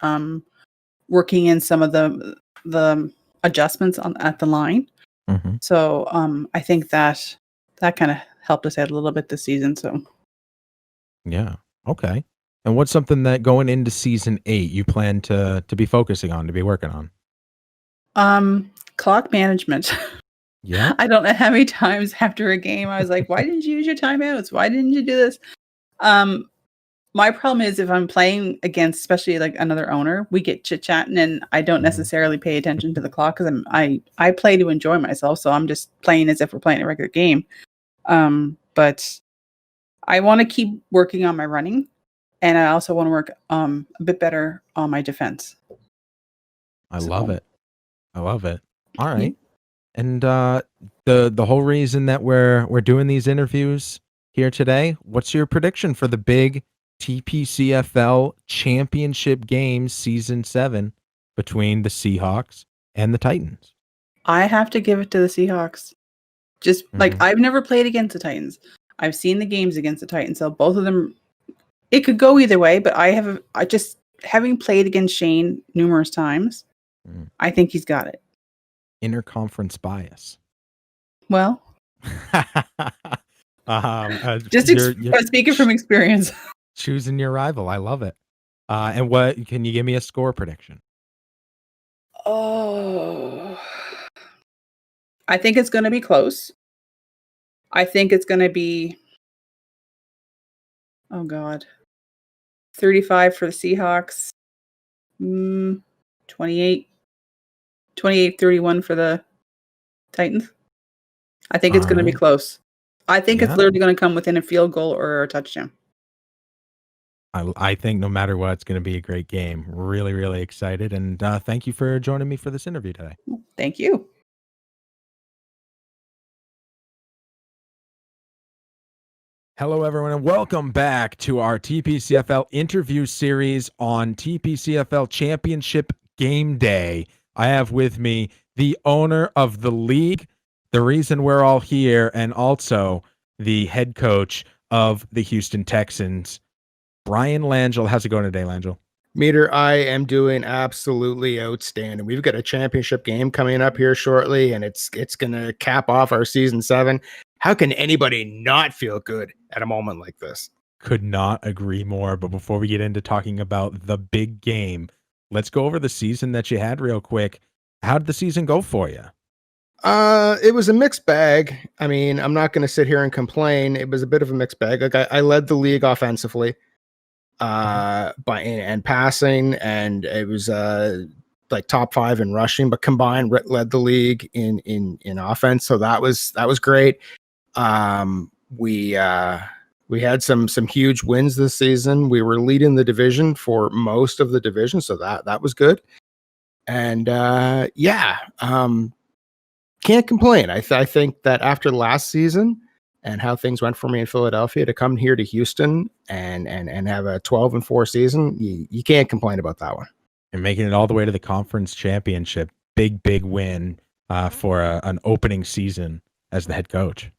working in some of the adjustments at the line. So I think that kind of helped us out a little bit this season. So yeah, okay. And what's something that going into season 8 you plan to be focusing on, to be working on? Clock management. Yeah. I don't know how many times after a game I was like, why didn't you use your timeouts? Why didn't you do this? My problem is if I'm playing against, especially like another owner, we get chit-chatting and I don't necessarily pay attention to the clock because I play to enjoy myself. So I'm just playing as if we're playing a regular game. But I want to keep working on my running, and I also want to work a bit better on my defense. I love it. All right. And the whole reason that we're doing these interviews here today, what's your prediction for the big TPCFL championship game season 7 between the Seahawks and the Titans? I have to give it to the Seahawks. Just like I've never played against the Titans. I've seen the games against the Titans, so both of them, it could go either way, but I just having played against Shane numerous times, I think he's got it. Interconference bias. Well, just you're speaking from experience. Choosing your rival. I love it. And what can you give me a score prediction? Oh, I think it's going to be close. I think it's going to be, oh God, 35 for the Seahawks, 28-31 for the Titans. I think it's going to be close. I think it's literally going to come within a field goal or a touchdown. I think no matter what, it's going to be a great game. Really, really excited. And thank you for joining me for this interview today. Thank you. Hello, everyone, and welcome back to our TPCFL interview series on TPCFL Championship Game Day. I have with me the owner of the league, the reason we're all here, and also the head coach of the Houston Texans, Brian Langell. How's it going today, Langell? Meter, I am doing absolutely outstanding. We've got a championship game coming up here shortly, and it's going to cap off our season 7. How can anybody not feel good at a moment like this? Could not agree more. But before we get into talking about the big game, let's go over the season that you had real quick. How did the season go for you? It was a mixed bag. I mean, I'm not going to sit here and complain. It was a bit of a mixed bag. Like I led the league offensively, and passing, and it was like top 5 in rushing, but combined led the league in offense. So that was great. We had some huge wins this season. We were leading the division for most of the division, so that was good. And can't complain. I think that after last season and how things went for me in Philadelphia, to come here to Houston and have a 12-4 season, you can't complain about that one. And making it all the way to the conference championship, big win for an opening season as the head coach.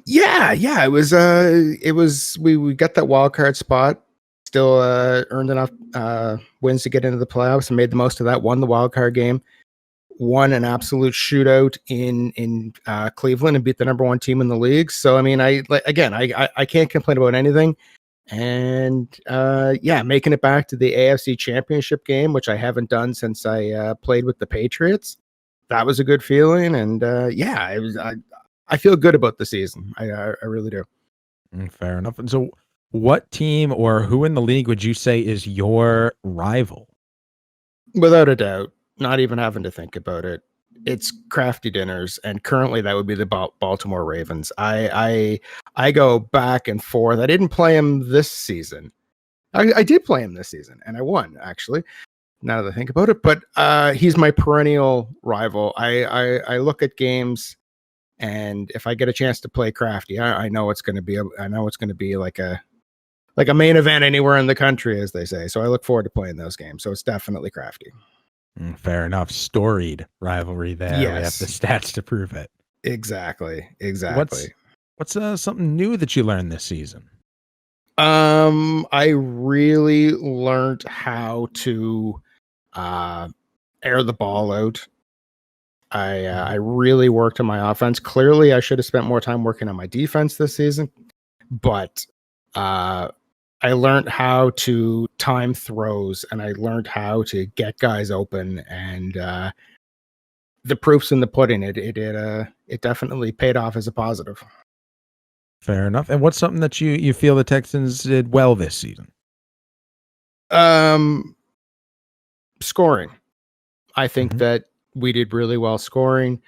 Yeah, it was we got that wild card spot, still earned enough wins to get into the playoffs and made the most of that, won the wild card game, won an absolute shootout in Cleveland and beat the number 1 team in the league. So I mean, I can't complain about anything. And making it back to the AFC Championship game, which I haven't done since I played with the Patriots. That was a good feeling, and it was. I feel good about the season. I really do. Fair enough. And so, what team or who in the league would you say is your rival? Without a doubt, not even having to think about it, it's KRAFTYDINNERS, and currently that would be the Baltimore Ravens. I go back and forth. I didn't play him this season. I did play him this season, and I won, actually, now that I think about it. But he's my perennial rival. I look at games, and if I get a chance to play Crafty, I know it's going to be like a main event anywhere in the country, as they say. So I look forward to playing those games. So it's definitely Crafty. Fair enough. Storied rivalry there. Yes. We have the stats to prove it. Exactly. What's something new that you learned this season? I really learned how to air the ball out. I really worked on my offense. Clearly, I should have spent more time working on my defense this season, but I learn't how to time throws, and I learned how to get guys open, and the proof's in the pudding. It definitely paid off as a positive. Fair enough. And what's something that you feel the Texans did well this season? Scoring. I think that we did really well scoring,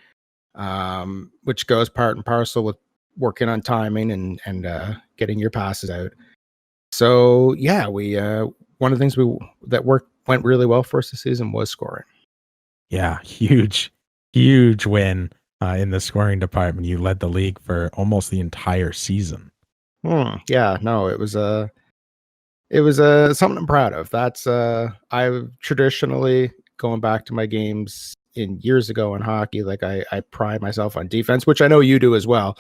which goes part and parcel with working on timing and getting your passes out. So yeah, we one of the things went really well for us this season was scoring. Yeah, huge win in the scoring department. You led the league for almost the entire season. Yeah, no, it was something I'm proud of. That's I've traditionally, going back to my games in years ago in hockey, like I pride myself on defense, which I know you do as well.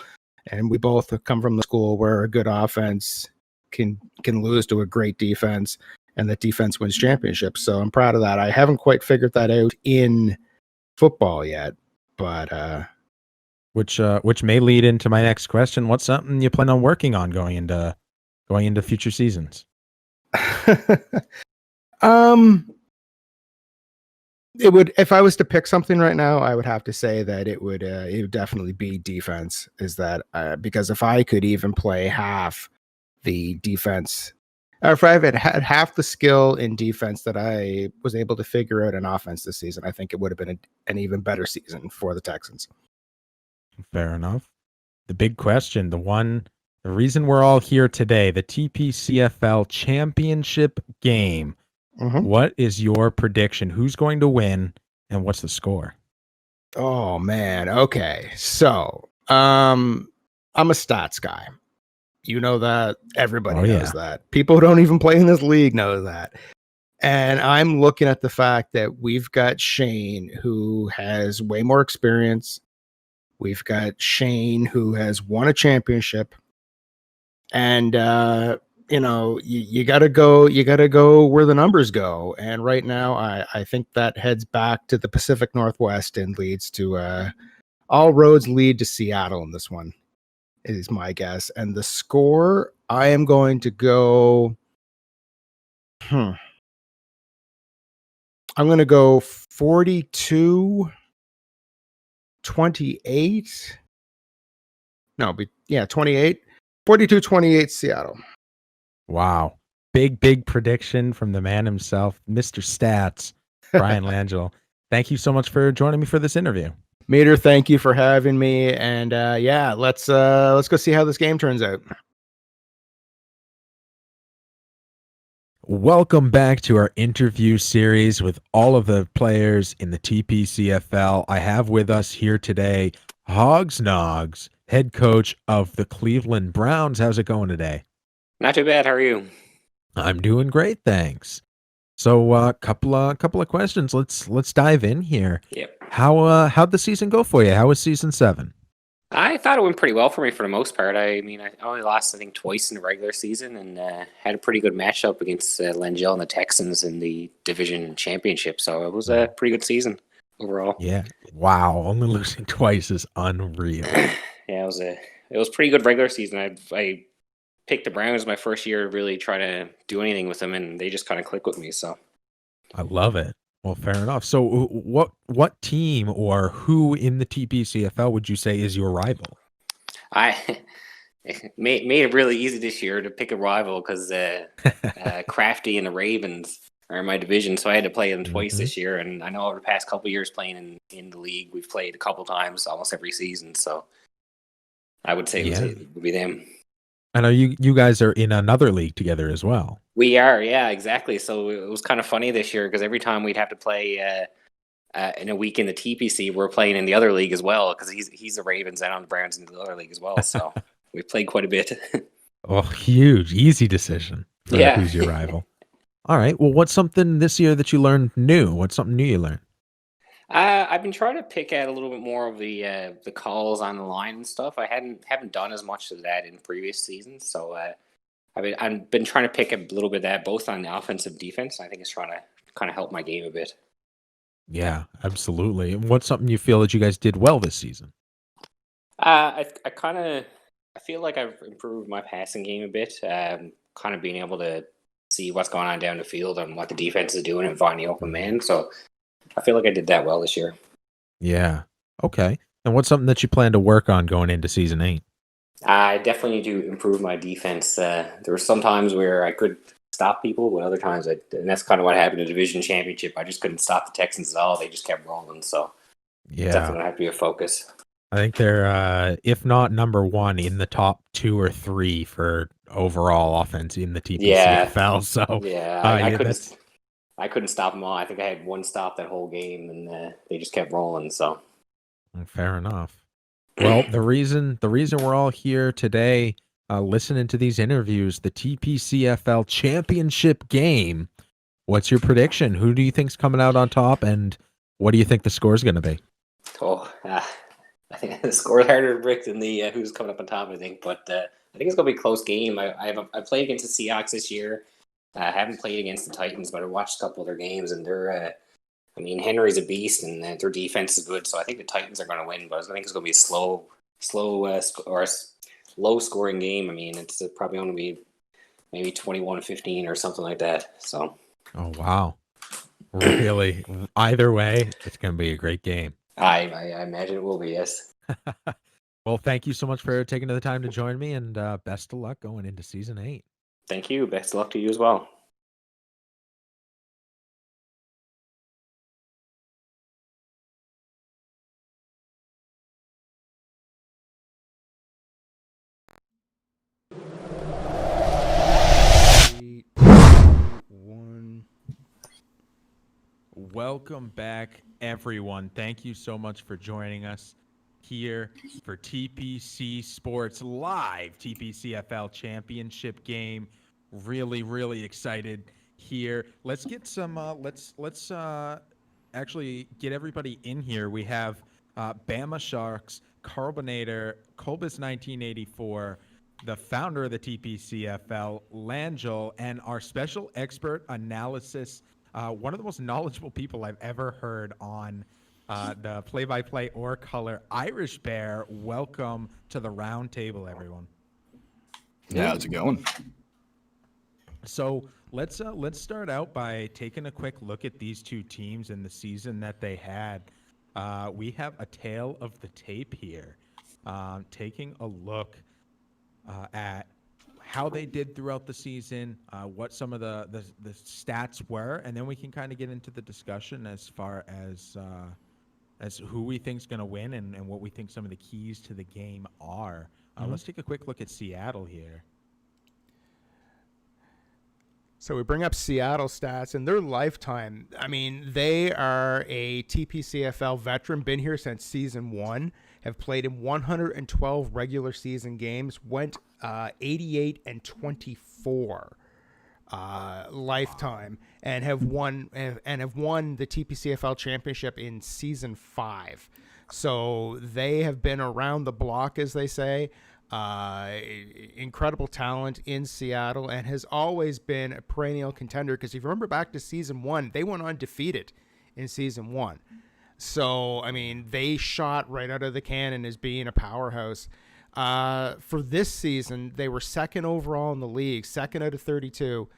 And we both have come from the school where a good offense can lose to a great defense, and that defense wins championships. So I'm proud of that. I haven't quite figured that out in football yet, but which may lead into my next question. What's something you plan on working on going into future seasons? It would, if I was to pick something right now, I would have to say that it would definitely be defense. Is that because if I could even play half the defense, or if I had half the skill in defense that I was able to figure out in offense this season, I think it would have been an even better season for the Texans. Fair enough. The big question, the one The reason we're all here today, the TPCFL championship game. What is your prediction? Who's going to win and what's the score? Oh man. Okay. So, I'm a stats guy. You know that. Everybody knows that. People who don't even play in this league know that. And I'm looking at the fact that we've got Shane, who has way more experience. We've got Shane, who has won a championship. And you gotta go where the numbers go. And right now I think that heads back to the Pacific Northwest and leads to all roads lead to Seattle in this one, is my guess. And the score, I am going to go I'm going to go 42-28. No, 28. 42-28 Seattle. Wow. Big prediction from the man himself, Mr. Stats, Brian Langell. Thank you so much for joining me for this interview. Meter, thank you for having me. And let's go see how this game turns out. Welcome back to our interview series with all of the players in the TPCFL. I have with us here today Hogs Nogs, head coach of the Cleveland Browns. How's it going today? Not too bad. How are you? I'm doing great, thanks. So, couple of questions. Let's dive in here. Yep. How'd the season go for you? How was season 7? I thought it went pretty well for me for the most part. I mean, I only lost, I think, twice in the regular season and had a pretty good matchup against LANGILLEONXBOX and the Texans in the division championship. So it was a pretty good season overall. Yeah. Wow. Only losing twice is unreal. Yeah, it was pretty good regular season. I picked the Browns my first year, really try to do anything with them, and they just kind of click with me. So I love it. Well, fair enough. So what team or who in the TPCFL would you say is your rival? I made it really easy this year to pick a rival because Crafty and the Ravens are in my division, so I had to play them twice this year. And I know over the past couple of years playing in the league, we've played a couple times almost every season. So I would say it would be them. I know you guys are in another league together as well. We are, yeah, exactly. So it was kind of funny this year because every time we'd have to play in a week in the TPC, we're playing in the other league as well because he's the Ravens and I'm the Browns in the other league as well. So we played quite a bit. Oh, huge, easy decision for who's your rival. All right. Well, what's something this year that you learned new? What's something new you learned? I've been trying to pick at a little bit more of the calls on the line and stuff. I haven't done as much of that in previous seasons, so I've been trying to pick a little bit of that both on the offense and defense. I think it's trying to kind of help my game a bit. Yeah, absolutely. And what's something you feel that you guys did well this season? I feel like I've improved my passing game a bit. Kind of being able to see what's going on down the field and what the defense is doing and find the open man. So I feel like I did that well this year. Yeah. Okay. And what's something that you plan to work on going into season 8? I definitely need to improve my defense. There were some times where I could stop people, but other times, and that's kind of what happened in the division championship. I just couldn't stop the Texans at all. They just kept rolling. So definitely gonna have to be a focus. I think they're, if not number 1, in the top 2 or 3 for overall offense in the TPCFL. So I couldn't stop them all. I think I had one stop that whole game, and they just kept rolling. So fair enough. Well, the reason we're all here today, listening to these interviews, the TPCFL championship game. What's your prediction? Who do you think's coming out on top, and what do you think the score is going to be? I think the score is harder to predict than the who's coming up on top. I think, but I think it's going to be a close game. I played against the SEAHAWKS this year. I haven't played against the Titans, but I watched a couple of their games, and they're. I mean, Henry's a beast, and their defense is good, so I think the Titans are going to win. But I think it's going to be a low-scoring game. I mean, it's probably going to be maybe 21-15 or something like that. So. Oh wow! Really? Either way, it's going to be a great game. I imagine it will be. Yes. Well, thank you so much for taking the time to join me, and best of luck going into season 8. Thank you. Best of luck to you as well. Welcome back, everyone. Thank you so much for joining us here for TPC Sports Live TPCFL Championship game. Really, really excited here. Let's get some. Let's actually get everybody in here. We have BAMASHOCKZ, Carbonator, Colbus 1984, the founder of the TPCFL, Langell, and our special expert analysis. One of the most knowledgeable people I've ever heard on the play-by-play or color, Irish Bear. Welcome to the round table, everyone. Yeah, how's it going? So let's start out by taking a quick look at these two teams and the season that they had. We have a tale of the tape here, taking a look at how they did throughout the season, what some of the stats were, and then we can kind of get into the discussion as far as who we think is going to win and what we think some of the keys to the game are. Let's take a quick look at Seattle here. So we bring up Seattle stats and their lifetime. I mean, they are a TPCFL veteran, been here since season 1, have played in 112 regular season games, went 88-24 lifetime, and have won the TPCFL championship in season 5. So they have been around the block, as they say. Incredible talent in Seattle, and has always been a perennial contender, because if you remember back to season 1, they went undefeated in season 1. So, I mean, they shot right out of the cannon as being a powerhouse. For this season, they were second overall in the league, second out of 32,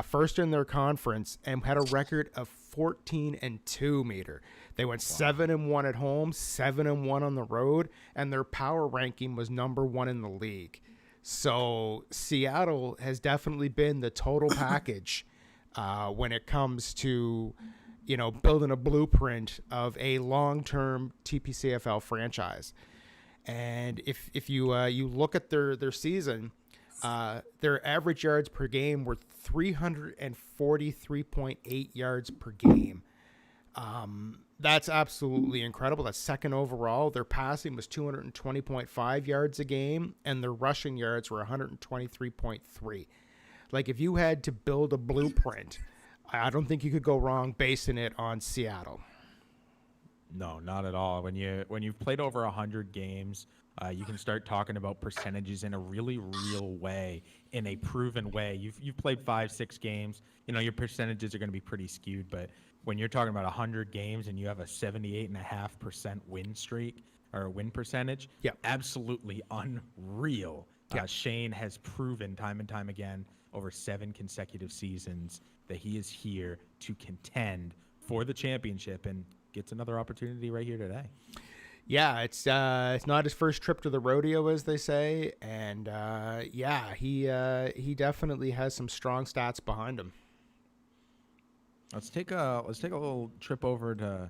first in their conference, and had a record of 14-2 meter. They went 7-1 at home, 7-1 on the road, and their power ranking was number 1 in the league. So Seattle has definitely been the total package when it comes to, building a blueprint of a long-term TPCFL franchise. And if you look at their season, their average yards per game were 343.8 yards per game. That's absolutely incredible. That's second overall. Their passing was 220.5 yards a game, and their rushing yards were 123.3. Like, if you had to build a blueprint, I don't think you could go wrong basing it on Seattle. No, not at all. When you've played over 100 games, you can start talking about percentages in a really real way, in a proven way. You've played 5-6 games. Your percentages are going to be pretty skewed, but when you're talking about 100 games and you have a 78.5% win streak or win percentage, absolutely unreal. Shane has proven time and time again over 7 consecutive seasons that he is here to contend for the championship, and gets another opportunity right here today. Yeah, it's not his first trip to the rodeo, as they say, and he definitely has some strong stats behind him. Let's take a little trip over to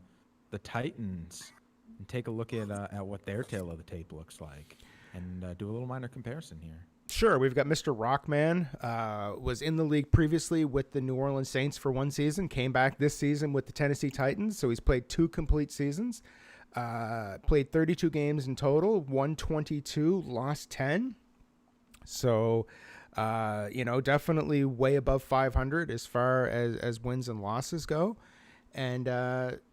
the Titans and take a look at what their tale of the tape looks like, and do a little minor comparison here. Sure, we've got Mr. Rockman, was in the league previously with the New Orleans Saints for 1 season, came back this season with the Tennessee Titans, so he's played 2 complete seasons, played 32 games in total, won 22, lost 10. So, definitely way above 500 as far as wins and losses go, and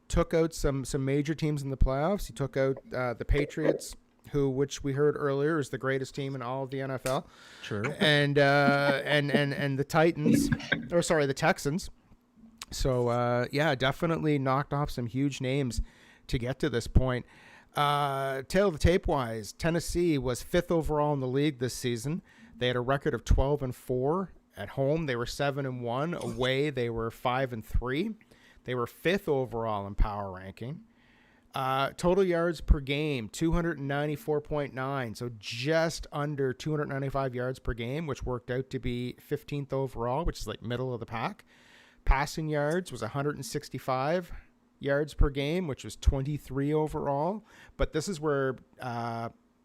took out some major teams in the playoffs. He took out the Patriots, which we heard earlier is the greatest team in all of the NFL. True. And the Titans, the Texans. So definitely knocked off some huge names to get to this point. Tail of the tape wise, Tennessee was 5th overall in the league this season. They had a record of 12-4 at home. They were 7-1 away. They were 5-3. They were 5th overall in power ranking. Total yards per game, 294.9. So just under 295 yards per game, which worked out to be 15th overall, which is like middle of the pack. Passing yards was 165 yards per game, which was 23 overall. But this is where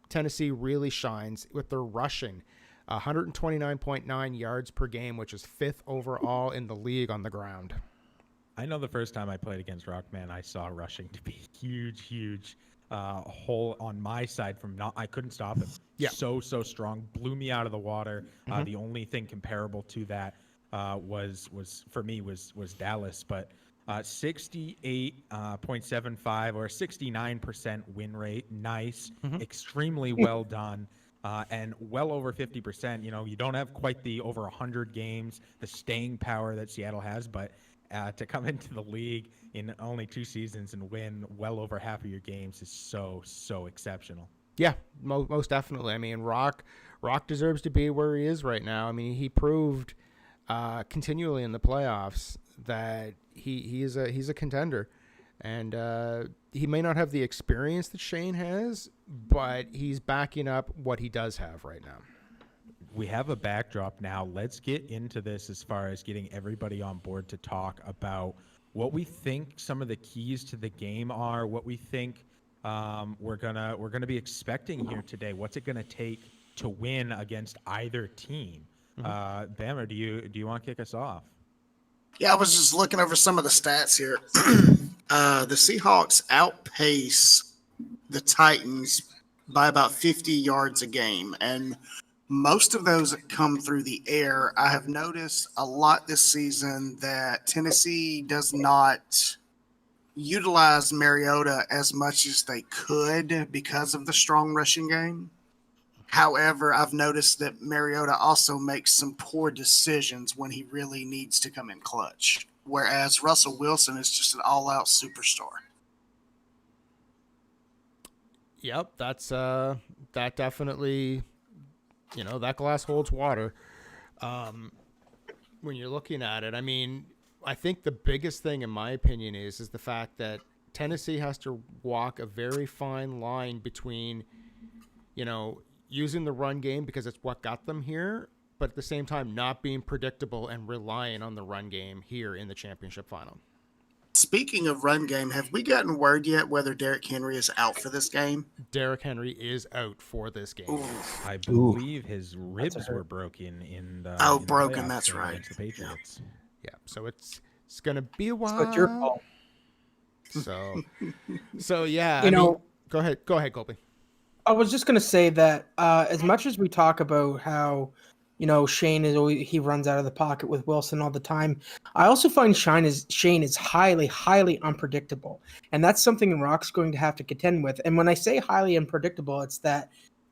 Tennessee really shines with their rushing. 129.9 yards per game, which is 5th overall in the league on the ground. I know the first time I played against Rockman, I saw rushing to be huge hole on my side from not. I couldn't stop him. Yeah. So strong, blew me out of the water. The only thing comparable to that was for me was Dallas, but 68.75 or 69% win rate, nice, extremely well done. And well over 50%. You know, you don't have quite the over 100 games, the staying power that Seattle has, but to come into the league in only 2 seasons and win well over half of your games is so exceptional. Yeah, most definitely. I mean, Rock deserves to be where he is right now. I mean, he proved continually in the playoffs that he's a contender, and he may not have the experience that Shane has, but he's backing up what he does have right now. We have a backdrop now. Let's get into this as far as getting everybody on board to talk about what we think some of the keys to the game are, what we think we're gonna be expecting here today. What's it gonna take to win against either team? Bammer, do you want to kick us off? Yeah, I was just looking over some of the stats here. The Seahawks outpace the Titans by about 50 yards a game, and most of those come through the air. I have noticed a lot this season that Tennessee does not utilize Mariota as much as they could because of the strong rushing game. However, I've noticed that Mariota also makes some poor decisions when he really needs to come in clutch, whereas Russell Wilson is just an all-out superstar. Yep, that's that definitely, you know, that glass holds water. When you're looking at it, I mean, I think the biggest thing, in my opinion, is the fact that Tennessee has to walk a very fine line between, you know, using the run game because it's what got them here, but at the same time not being predictable and relying on the run game here in the championship final. Speaking of run game, have we gotten word yet whether Derrick Henry is out for this game? Derrick Henry is out for this game. Yes. I believe his ribs were broken in the broken, playoffs that's right. against the Patriots. Yeah, so it's going to be a while. So it's your fault. So yeah, You know, go ahead, Colby. I was just gonna say that as much as we talk about how, you know, Shane he runs out of the pocket with Wilson all the time, I also find Shane is highly unpredictable, and that's something Rock's going to have to contend with. And when I say highly unpredictable, it's that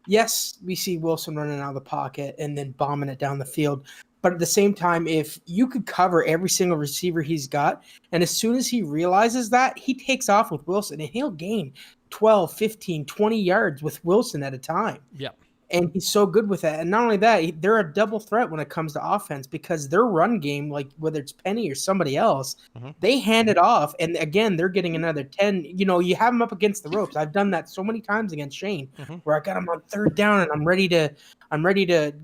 yes, we see Wilson running out of the pocket and then bombing it down the field, but at the same time, if you could cover every single receiver he's got, and as soon as he realizes that, he takes off with Wilson and he'll gain 12, 15, 20 yards with Wilson at a time. Yep. And he's so good with that. And not only that, they're a double threat when it comes to offense because their run game, like whether it's Penny or somebody else, they hand it off. And again, they're getting another 10. You know, you have them up against the ropes. I've done that so many times against Shane where I got him on third down and I'm ready to,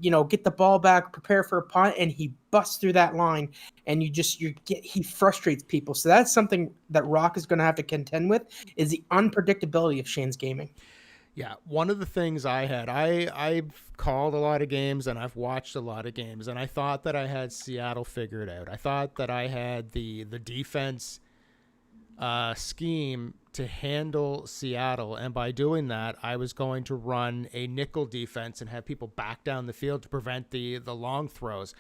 you know, get the ball back, prepare for a punt, and he busts through that line and he frustrates people. So that's something that Rock is going to have to contend with is the unpredictability of Shane's gaming. Yeah, one of the things I've called a lot of games and I've watched a lot of games, and I thought that I had Seattle figured out. I thought that I had the defense scheme to handle Seattle, and by doing that, I was going to run a nickel defense and have people back down the field to prevent the long throws.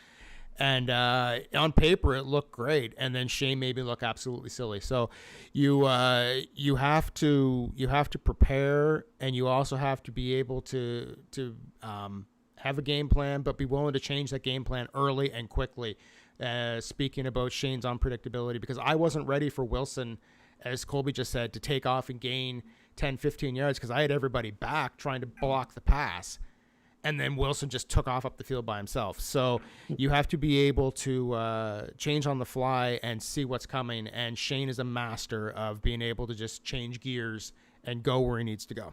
And on paper, it looked great, and then Shane made me look absolutely silly. So you have to prepare, and you also have to be able to have a game plan, but be willing to change that game plan early and quickly. Speaking about Shane's unpredictability, because I wasn't ready for Wilson, as Colby just said, to take off and gain 10, 15 yards because I had everybody back trying to block the pass. And then Wilson just took off up the field by himself. So you have to be able to change on the fly and see what's coming. And Shane is a master of being able to just change gears and go where he needs to go.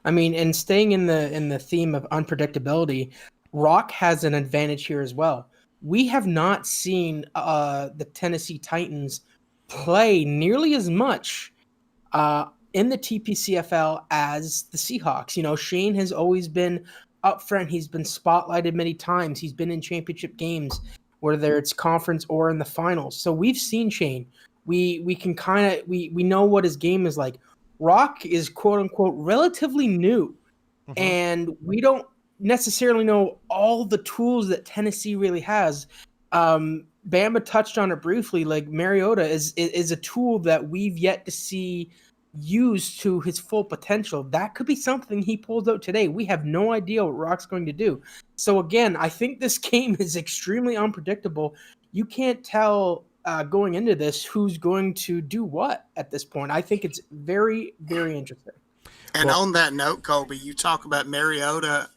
I mean, and staying in the theme of unpredictability, Rock has an advantage here as well. We have not seen the Tennessee Titans play nearly as much in the TPCFL as the Seahawks. You know, Shane has always been up front. He's been spotlighted many times. He's been in championship games. whether it's conference or in the finals. So we've seen Shane. We can kind of we know what his game is like. Rock is quote unquote relatively new, and we don't necessarily know all the tools that Tennessee really has. Bama touched on it briefly. Like Mariota is a tool that we've yet to see used to his full potential. That could be something he pulls out today. We have no idea what Rock's going to do. So again, I think this game is extremely unpredictable. You can't tell going into this who's going to do what at this point. I think it's very, very interesting. And on that note, Colby, you talk about Mariota,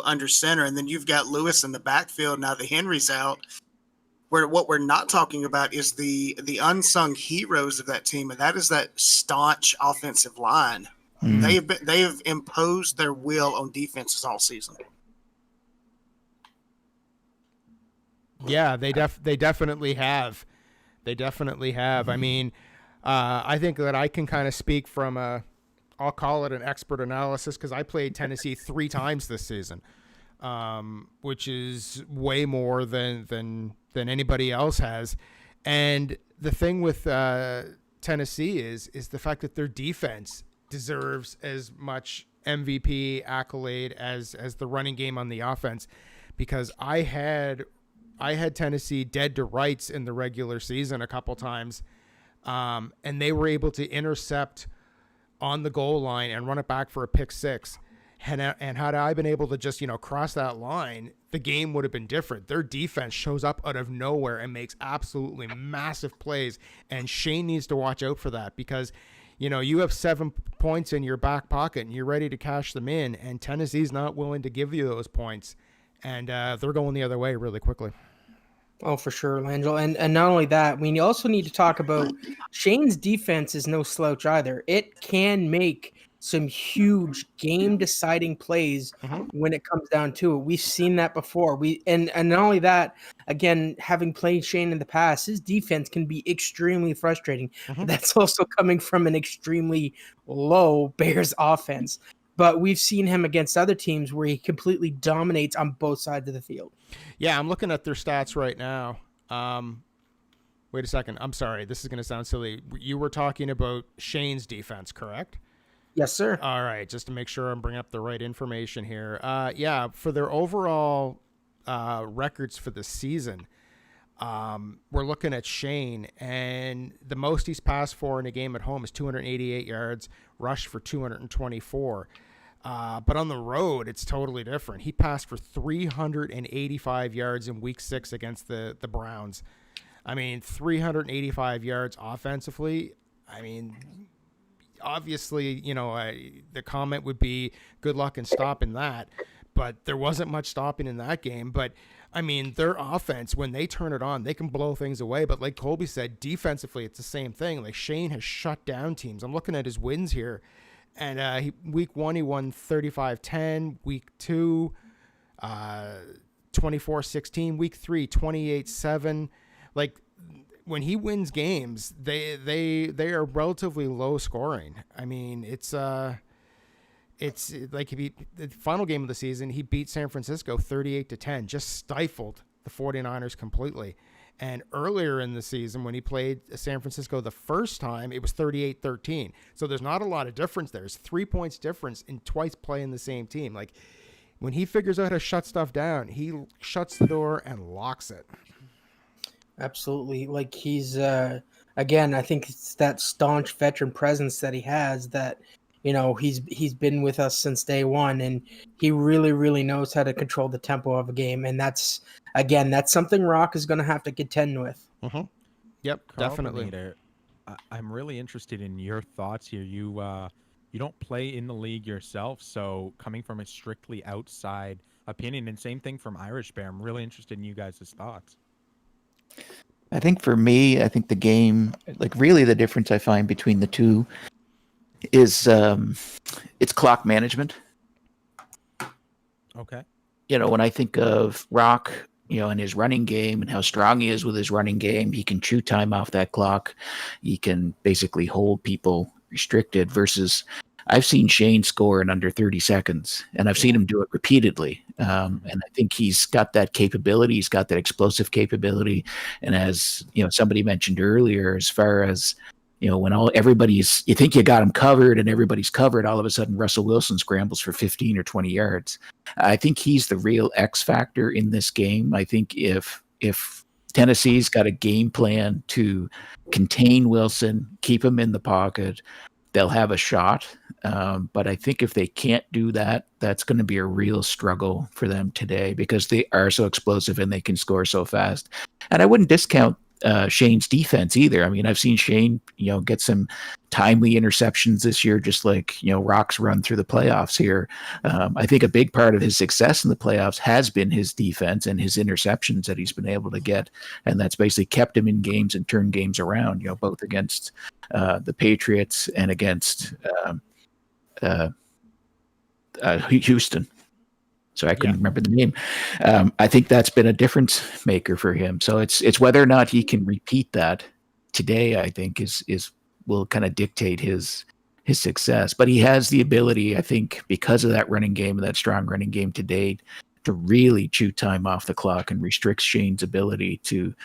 under center, and then you've got Lewis in the backfield now that Henry's out. What we're not talking about is the unsung heroes of that team, and that is that staunch offensive line. They have imposed their will on defenses all season. Yeah, they definitely have. They definitely have. I mean, I think that I can kind of speak from I'll call it an expert analysis, because I played Tennessee 3 times this season, which is way more than anybody else has. And the thing with Tennessee is the fact that their defense deserves as much MVP accolade as the running game on the offense, because I had Tennessee dead to rights in the regular season a couple times, and they were able to intercept on the goal line and run it back for a pick 6. And had I been able to just, cross that line, the game would have been different. Their defense shows up out of nowhere and makes absolutely massive plays. And Shane needs to watch out for that, because, you have 7 points in your back pocket and you're ready to cash them in. And Tennessee's not willing to give you those points. And they're going the other way really quickly. Oh, for sure, Langell. And not only that, we also need to talk about Shane's defense is no slouch either. It can make some huge game-deciding plays when it comes down to it. We've seen that before. And not only that, again, having played Shane in the past, his defense can be extremely frustrating. But that's also coming from an extremely low Bears offense. But we've seen him against other teams where he completely dominates on both sides of the field. Yeah, I'm looking at their stats right now. Wait a second. I'm sorry. This is going to sound silly. You were talking about Shane's defense, correct? Yes, sir. All right. Just to make sure I'm bringing up the right information here. Yeah, for their overall records for the season, we're looking at Shane, and the most he's passed for in a game at home is 288 yards, rushed for 224. But on the road, it's totally different. He passed for 385 yards in week 6 against the Browns. I mean, 385 yards offensively. I mean, obviously, the comment would be good luck in stopping that, but there wasn't much stopping in that game. But I mean, their offense, when they turn it on, they can blow things away. But like Colby said, defensively, it's the same thing. Like, Shane has shut down teams. I'm looking at his wins here. And week 1, he won 35-10. Week 2, 24-16. Week 3, 28-7. Like, when he wins games, they are relatively low scoring. I mean, it's like the final game of the season, he beat San Francisco 38-10, just stifled the 49ers completely. And earlier in the season, when he played San Francisco the first time, it was 38-13. So there's not a lot of difference there. There's 3 points difference in twice playing the same team. Like, when he figures out how to shut stuff down, he shuts the door and locks it. Absolutely. Like, he's, again, I think it's that staunch veteran presence that he has that, he's been with us since day one, and he really, really knows how to control the tempo of a game. And that's something Rock is going to have to contend with. Yep, Carl definitely. Benita, I'm really interested in your thoughts here. You don't play in the league yourself, so coming from a strictly outside opinion, and same thing from Irish Bear, I'm really interested in you guys' thoughts. I think for me, the game, like, really the difference I find between the two is it's clock management. Okay. When I think of Rock, and his running game and how strong he is with his running game, he can chew time off that clock. He can basically hold people restricted versus I've seen Shane score in under 30 seconds, and I've seen him do it repeatedly. And I think he's got that capability. He's got that explosive capability. And as somebody mentioned earlier, as far as when you think you got him covered and everybody's covered, all of a sudden Russell Wilson scrambles for 15 or 20 yards. I think he's the real X factor in this game. I think if Tennessee's got a game plan to contain Wilson, keep him in the pocket, they'll have a shot. But I think if they can't do that, that's going to be a real struggle for them today because they are so explosive and they can score so fast. And I wouldn't discount Shane's defense either. I mean, I've seen Shane, get some timely interceptions this year, just like, Rock's run through the playoffs here. I think a big part of his success in the playoffs has been his defense and his interceptions that he's been able to get. And that's basically kept him in games and turned games around, both against the Patriots and against Houston. So I couldn't remember the name. I think that's been a difference maker for him. So it's whether or not he can repeat that today, I think will kind of dictate his success. But he has the ability, I think, because of that running game and that strong running game to date, to really chew time off the clock and restrict Shane's ability to.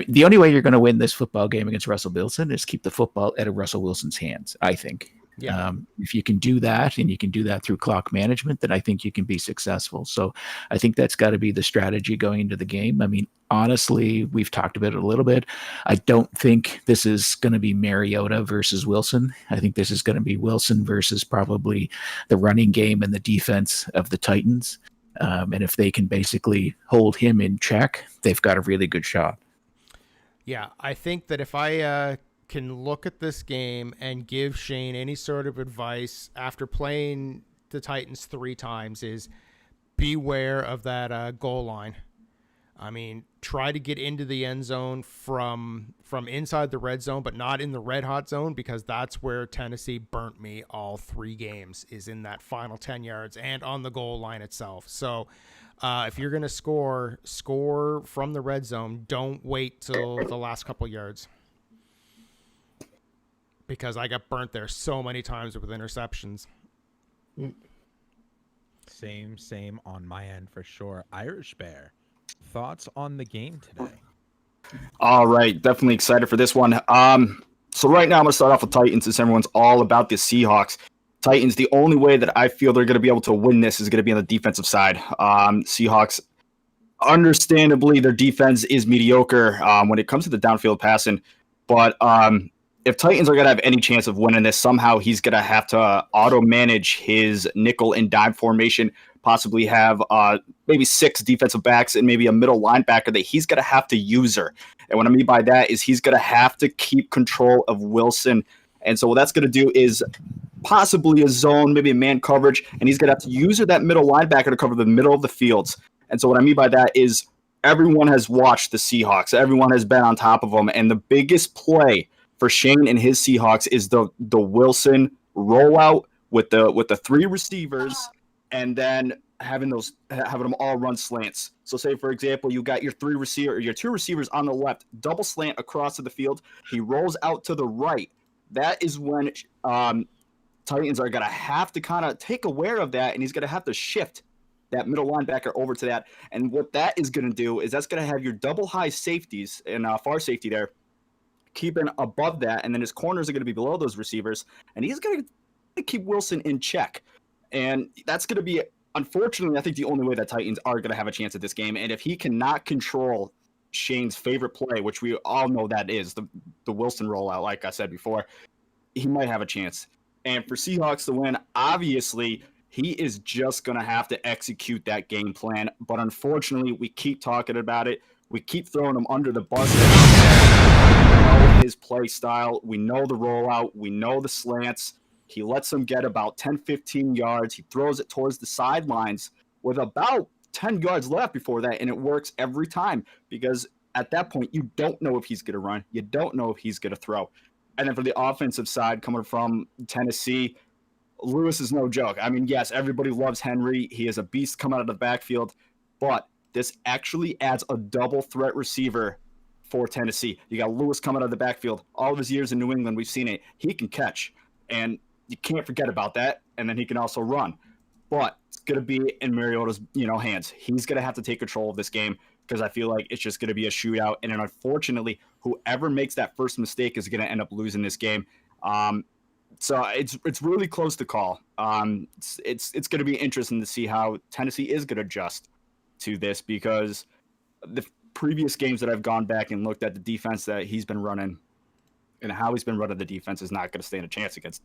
The only way you're going to win this football game against Russell Wilson is keep the football out of Russell Wilson's hands, I think. Yeah. If you can do that and you can do that through clock management, then I think you can be successful. So I think that's got to be the strategy going into the game. I mean, honestly, we've talked about it a little bit. I don't think this is going to be Mariota versus Wilson. I think this is going to be Wilson versus probably the running game and the defense of the Titans. And if they can basically hold him in check, they've got a really good shot. Yeah, I think that if I can look at this game and give Shane any sort of advice after playing the Titans 3 times is beware of that goal line. I mean, try to get into the end zone from inside the red zone, but not in the red hot zone, because that's where Tennessee burnt me all 3 games, is in that final 10 yards and on the goal line itself. So if you're going to score from the red zone. Don't wait till the last couple yards, because I got burnt there so many times with interceptions. Same on my end for sure. Irish Bear, thoughts on the game today? All right, definitely excited for this one. So right now I'm gonna start off with Titans, since everyone's all about the Seahawks. Titans, the only way that I feel they're gonna be able to win this is gonna be on the defensive side. Seahawks, understandably, their defense is mediocre when it comes to the downfield passing, but if Titans are going to have any chance of winning this, somehow he's going to have to auto-manage his nickel and dime formation, possibly have maybe 6 defensive backs and maybe a middle linebacker that he's going to have to use her. And what I mean by that is he's going to have to keep control of Wilson. And so what that's going to do is possibly a zone, maybe a man coverage, and he's going to have to use that middle linebacker to cover the middle of the fields. And so what I mean by that is everyone has watched the Seahawks. Everyone has been on top of them. And the biggest play for Shane and his Seahawks is the Wilson rollout with the 3 receivers, and then having them all run slants. So say, for example, you got your 2 receivers on the left, double slant across to the field. He rolls out to the right. That is when Titans are going to have to kind of take aware of that, and he's going to have to shift that middle linebacker over to that. And what that is going to do is that's going to have your double high safeties and far safety there keeping above that, and then his corners are going to be below those receivers, and he's going to keep Wilson in check. And that's going to be, unfortunately, I think the only way that Titans are going to have a chance at this game. And if he cannot control Shane's favorite play, which we all know that is the Wilson rollout, like I said before, he might have a chance. And for Seahawks to win, obviously, he is just going to have to execute that game plan. But unfortunately, we keep talking about it. We keep throwing him under the bus. We know his play style. We know the rollout. We know the slants. He lets them get about 10, 15 yards. He throws it towards the sidelines with about 10 yards left before that, and it works every time, because at that point, you don't know if he's going to run. You don't know if he's going to throw. And then for the offensive side, coming from Tennessee, Lewis is no joke. I mean, yes, everybody loves Henry. He is a beast coming out of the backfield, but this actually adds a double threat receiver for Tennessee. You got Lewis coming out of the backfield. All of his years in New England, we've seen it. He can catch. And you can't forget about that. And then he can also run. But it's going to be in Mariota's, hands. He's going to have to take control of this game because I feel like it's just going to be a shootout. And then unfortunately, whoever makes that first mistake is going to end up losing this game. So it's really close to call. It's going to be interesting to see how Tennessee is going to adjust to this, because the previous games that I've gone back and looked at the defense that he's been running and how he's been running the defense is not going to stand a chance against,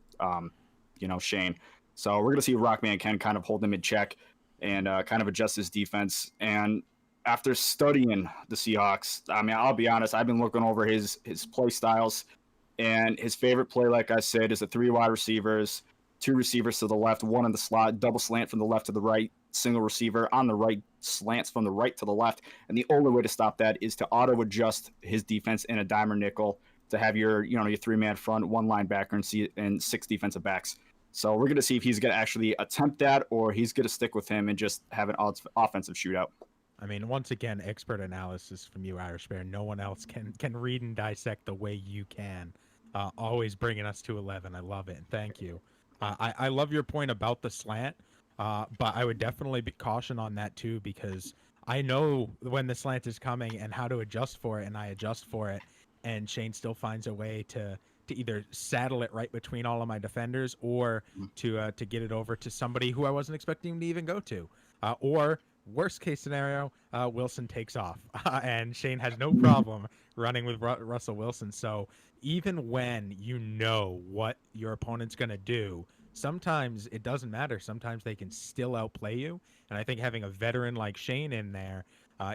Shane. So we're going to see Rockman Ken kind of hold him in check and kind of adjust his defense. And after studying the Seahawks, I mean, I'll be honest, I've been looking over his play styles, and his favorite play, like I said, is the 3 wide receivers, 2 receivers to the left, 1 in the slot, double slant from the left to the right, single receiver on the right, slants from the right to the left. And the only way to stop that is to auto adjust his defense in a dime or nickel to have your 3-man front, 1 linebacker, and 6 defensive backs. So we're going to see if he's going to actually attempt that, or he's going to stick with him and just have an offensive shootout. I mean, once again, expert analysis from you, Irish Bear. No one else can read and dissect the way you can. Always bringing us to 11. I love it. Thank you. I love your point about the slant, but I would definitely be caution on that too, because I know when the slant is coming and how to adjust for it, and I adjust for it, and Shane still finds a way to either saddle it right between all of my defenders, or to get it over to somebody who I wasn't expecting him to even go to. Or worst case scenario, Wilson takes off, and Shane has no problem running with Russell Wilson. So even when you know what your opponent's going to do, sometimes it doesn't matter. Sometimes they can still outplay you. And I think having a veteran like Shane in there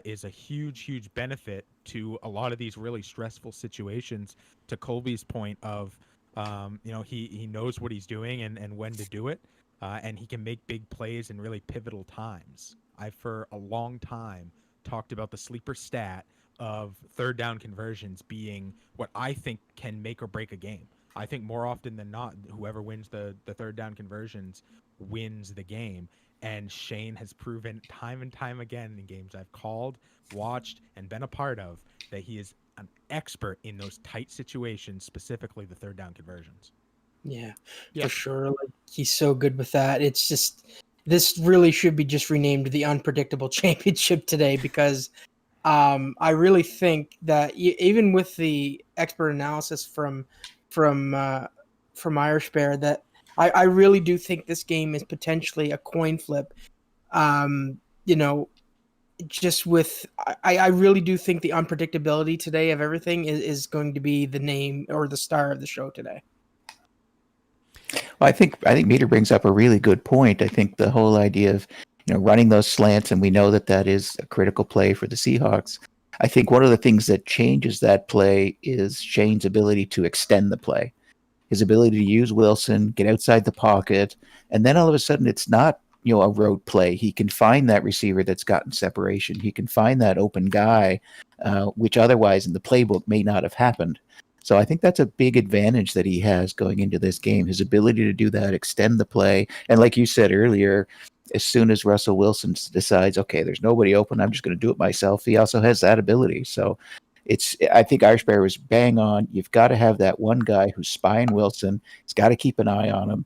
is a huge benefit to a lot of these really stressful situations. To Colby's point of, he knows what he's doing and when to do it, and he can make big plays in really pivotal times. I, for a long time, talked about the sleeper stat of 3rd down conversions being what I think can make or break a game. I think more often than not, whoever wins the 3rd down conversions wins the game. And Shane has proven time and time again in games I've called, watched, and been a part of that he is an expert in those tight situations, specifically the 3rd down conversions. Yeah, for sure. Like, he's so good with that. It's just, this really should be just renamed the Unpredictable Championship today, because I really think that even with the expert analysis from Irish Bear, that I really do think this game is potentially a coin flip. Just with, I really do think the unpredictability today of everything is going to be the name or the star of the show today. Well, I think Meter brings up a really good point. I think the whole idea of running those slants, and we know that is a critical play for the Seahawks. I think one of the things that changes that play is Shane's ability to extend the play, his ability to use Wilson, get outside the pocket, and then all of a sudden it's not a road play. He can find that receiver that's gotten separation. He can find that open guy, which otherwise in the playbook may not have happened. So I think that's a big advantage that he has going into this game, his ability to do that, extend the play. And like you said earlier, as soon as Russell Wilson decides, okay, there's nobody open, I'm just going to do it myself, he also has that ability. So I think Irish Bear was bang on. You've got to have that one guy who's spying Wilson. He's got to keep an eye on him.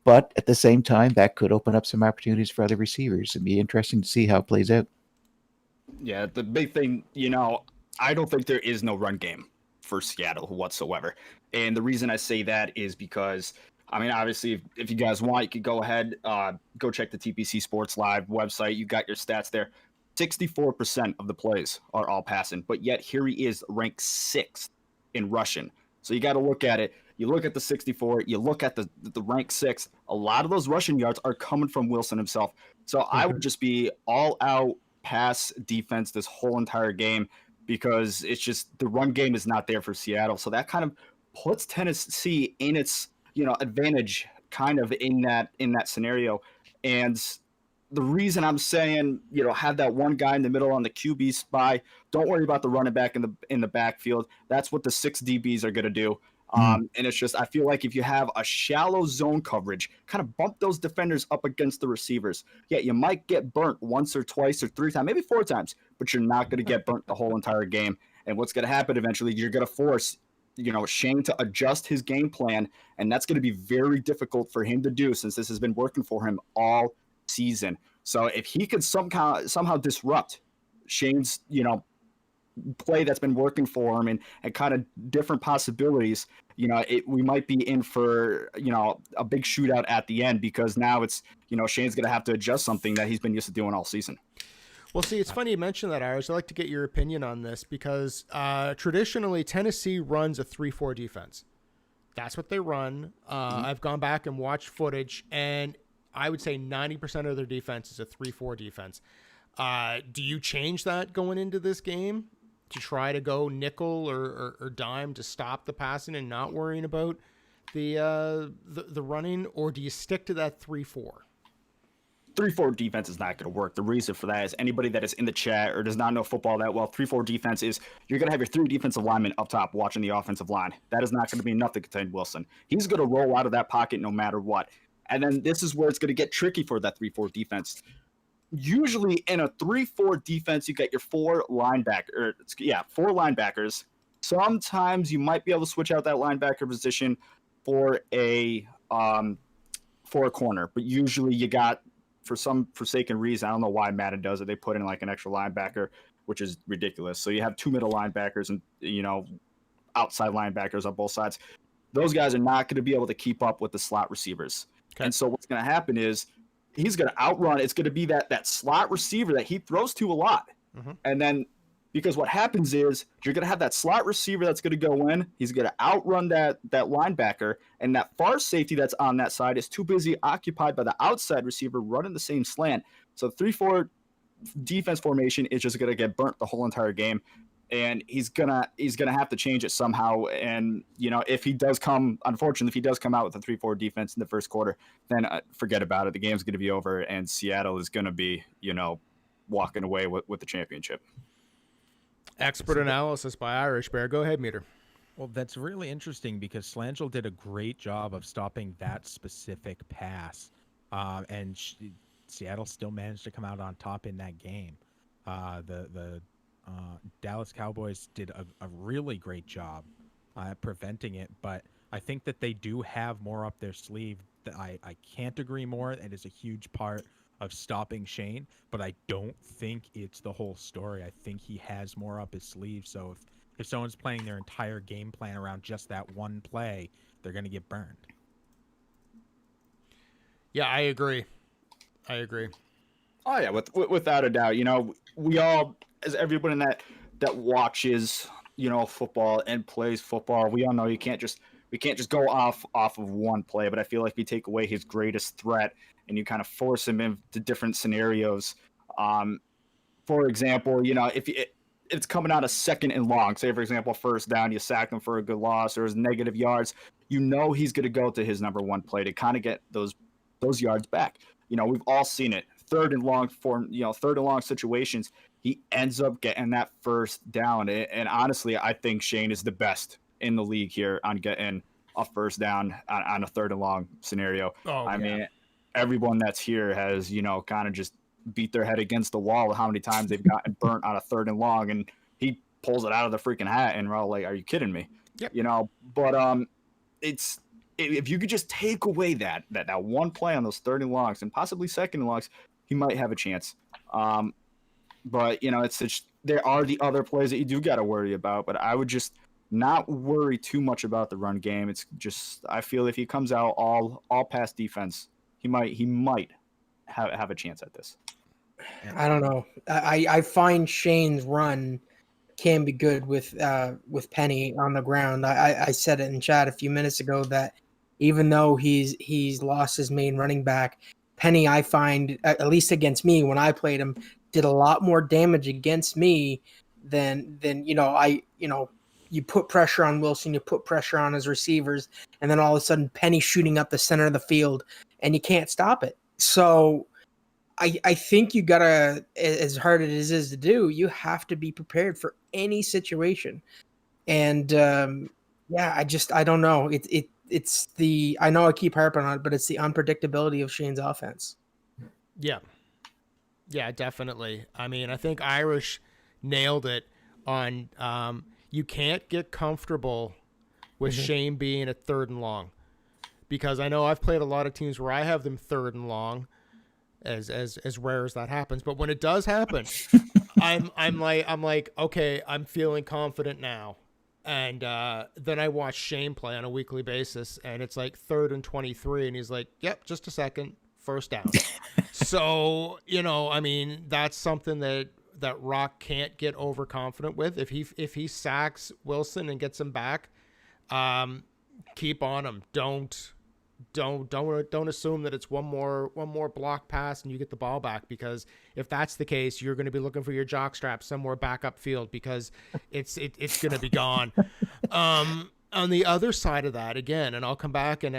But at the same time, that could open up some opportunities for other receivers. It'd be interesting to see how it plays out. Yeah, the big thing, I don't think there is no run game for Seattle whatsoever. And the reason I say that is because, obviously, if you guys want, you could go ahead, go check the TPC Sports Live website. You got your stats there. 64% of the plays are all passing, but yet here he is ranked 6th in rushing. So you got to look at it. You look at the 64, you look at the rank 6th. A lot of those rushing yards are coming from Wilson himself. So I would just be all out pass defense this whole entire game, because it's just the run game is not there for Seattle. So that kind of puts Tennessee in its advantage kind of in that scenario. And the reason I'm saying, have that one guy in the middle on the QB spy, don't worry about the running back in the backfield. That's what the 6 DBs are going to do. And it's just, I feel like if you have a shallow zone coverage, kind of bump those defenders up against the receivers. Yeah, you might get burnt once or twice or 3 times, maybe 4 times, but you're not going to get burnt the whole entire game. And what's going to happen eventually, you're going to force, Shane to adjust his game plan, and that's going to be very difficult for him to do since this has been working for him all season. So if he could somehow disrupt Shane's, play that's been working for him and kind of different possibilities, we might be in for, a big shootout at the end, because now it's, Shane's going to have to adjust something that he's been used to doing all season. Well, see, it's funny you mention that, Irish. I'd like to get your opinion on this because traditionally Tennessee runs a 3-4 defense. That's what they run. I've gone back and watched footage, and I would say 90% of their defense is a 3-4 defense. Do you change that going into this game to try to go nickel or dime to stop the passing and not worrying about the running, or do you stick to that 3-4? 3-4 defense is not going to work. The reason for that is anybody that is in the chat or does not know football that well, 3-4 defense is you're going to have your 3 defensive linemen up top watching the offensive line. That is not going to be enough to contain Wilson. He's going to roll out of that pocket no matter what. And then this is where it's going to get tricky for that 3-4 defense. Usually in a 3-4 defense, you get your 4 linebackers. Sometimes you might be able to switch out that linebacker position for a corner, but usually you got, for some forsaken reason, I don't know why Madden does it, they put in like an extra linebacker, which is ridiculous. So you have 2 middle linebackers and outside linebackers on both sides. Those guys are not going to be able to keep up with the slot receivers. Okay. And so what's going to happen is he's going to outrun. It's going to be that slot receiver that he throws to a lot. Mm-hmm. And then because what happens is you're going to have that slot receiver that's going to go in. He's going to outrun that linebacker, and that far safety that's on that side is too busy occupied by the outside receiver running the same slant. So 3-4 defense formation is just going to get burnt the whole entire game. And he's gonna have to change it somehow. And if he does come out with a 3-4 defense in the first quarter, then forget about it. The game's going to be over, and Seattle is going to be walking away with the championship. Expert analysis by Irish Bear. Go ahead, Meter. Well, that's really interesting because Slangel did a great job of stopping that specific pass, and Seattle still managed to come out on top in that game. The Dallas Cowboys did a really great job at preventing it, but I think that they do have more up their sleeve. I can't agree more. It is a huge part of stopping Shane, but I don't think it's the whole story. I think he has more up his sleeve. So if someone's playing their entire game plan around just that one play, they're going to get burned. Yeah, I agree. Oh yeah, without a doubt. We all, as everyone that watches, football and plays football, we all know we can't just go off of one play. But I feel like we take away his greatest threat and you kind of force him into different scenarios. For example, if it's coming out of 2nd and long, say for example, 1st down, you sack him for a good loss or his negative yards, he's going to go to his number 1 play to kind of get those yards back. We've all seen it. 3rd and long situations, he ends up getting that 1st down. And honestly, I think Shane is the best in the league here on getting a 1st down on a 3rd and long scenario. I mean, everyone that's here has, kind of just beat their head against the wall how many times they've gotten burnt on a 3rd and long, and he pulls it out of the freaking hat, and we're all like, are you kidding me? Yep. But it's, if you could just take away that one play on those 3rd and longs and possibly 2nd and longs, he might have a chance. But there are the other plays that you do got to worry about, but I would just not worry too much about the run game. It's just, I feel if he comes out all pass defense, he might have a chance at this. I don't know. I find Shane's run can be good with Penny on the ground. I said it in chat a few minutes ago that even though he's lost his main running back, Penny, I find, at least against me when I played him, did a lot more damage against me than you put pressure on Wilson, you put pressure on his receivers, and then all of a sudden Penny shooting up the center of the field, and you can't stop it. So I think you gotta, as hard as it is to do, you have to be prepared for any situation. And I don't know. It's the, I know I keep harping on it, but it's the unpredictability of Shane's offense. Yeah, definitely. I mean, I think Irish nailed it on, you can't get comfortable with Shane being at 3rd and long, because I know I've played a lot of teams where I have them 3rd and long, as rare as that happens. But when it does happen, I'm like, okay, I'm feeling confident now. And then I watch Shane play on a weekly basis, and it's like 3rd and 23, and he's like, yep, just a second, first down. So, you know, I mean, that's something that Rock can't get overconfident with. If he sacks Wilson and gets him back, keep on him. Don't assume that it's one more block pass and you get the ball back, because if that's the case, you're going to be looking for your jockstrap somewhere back up field, because it's going to be gone. On the other side of that, again, and I'll come back, and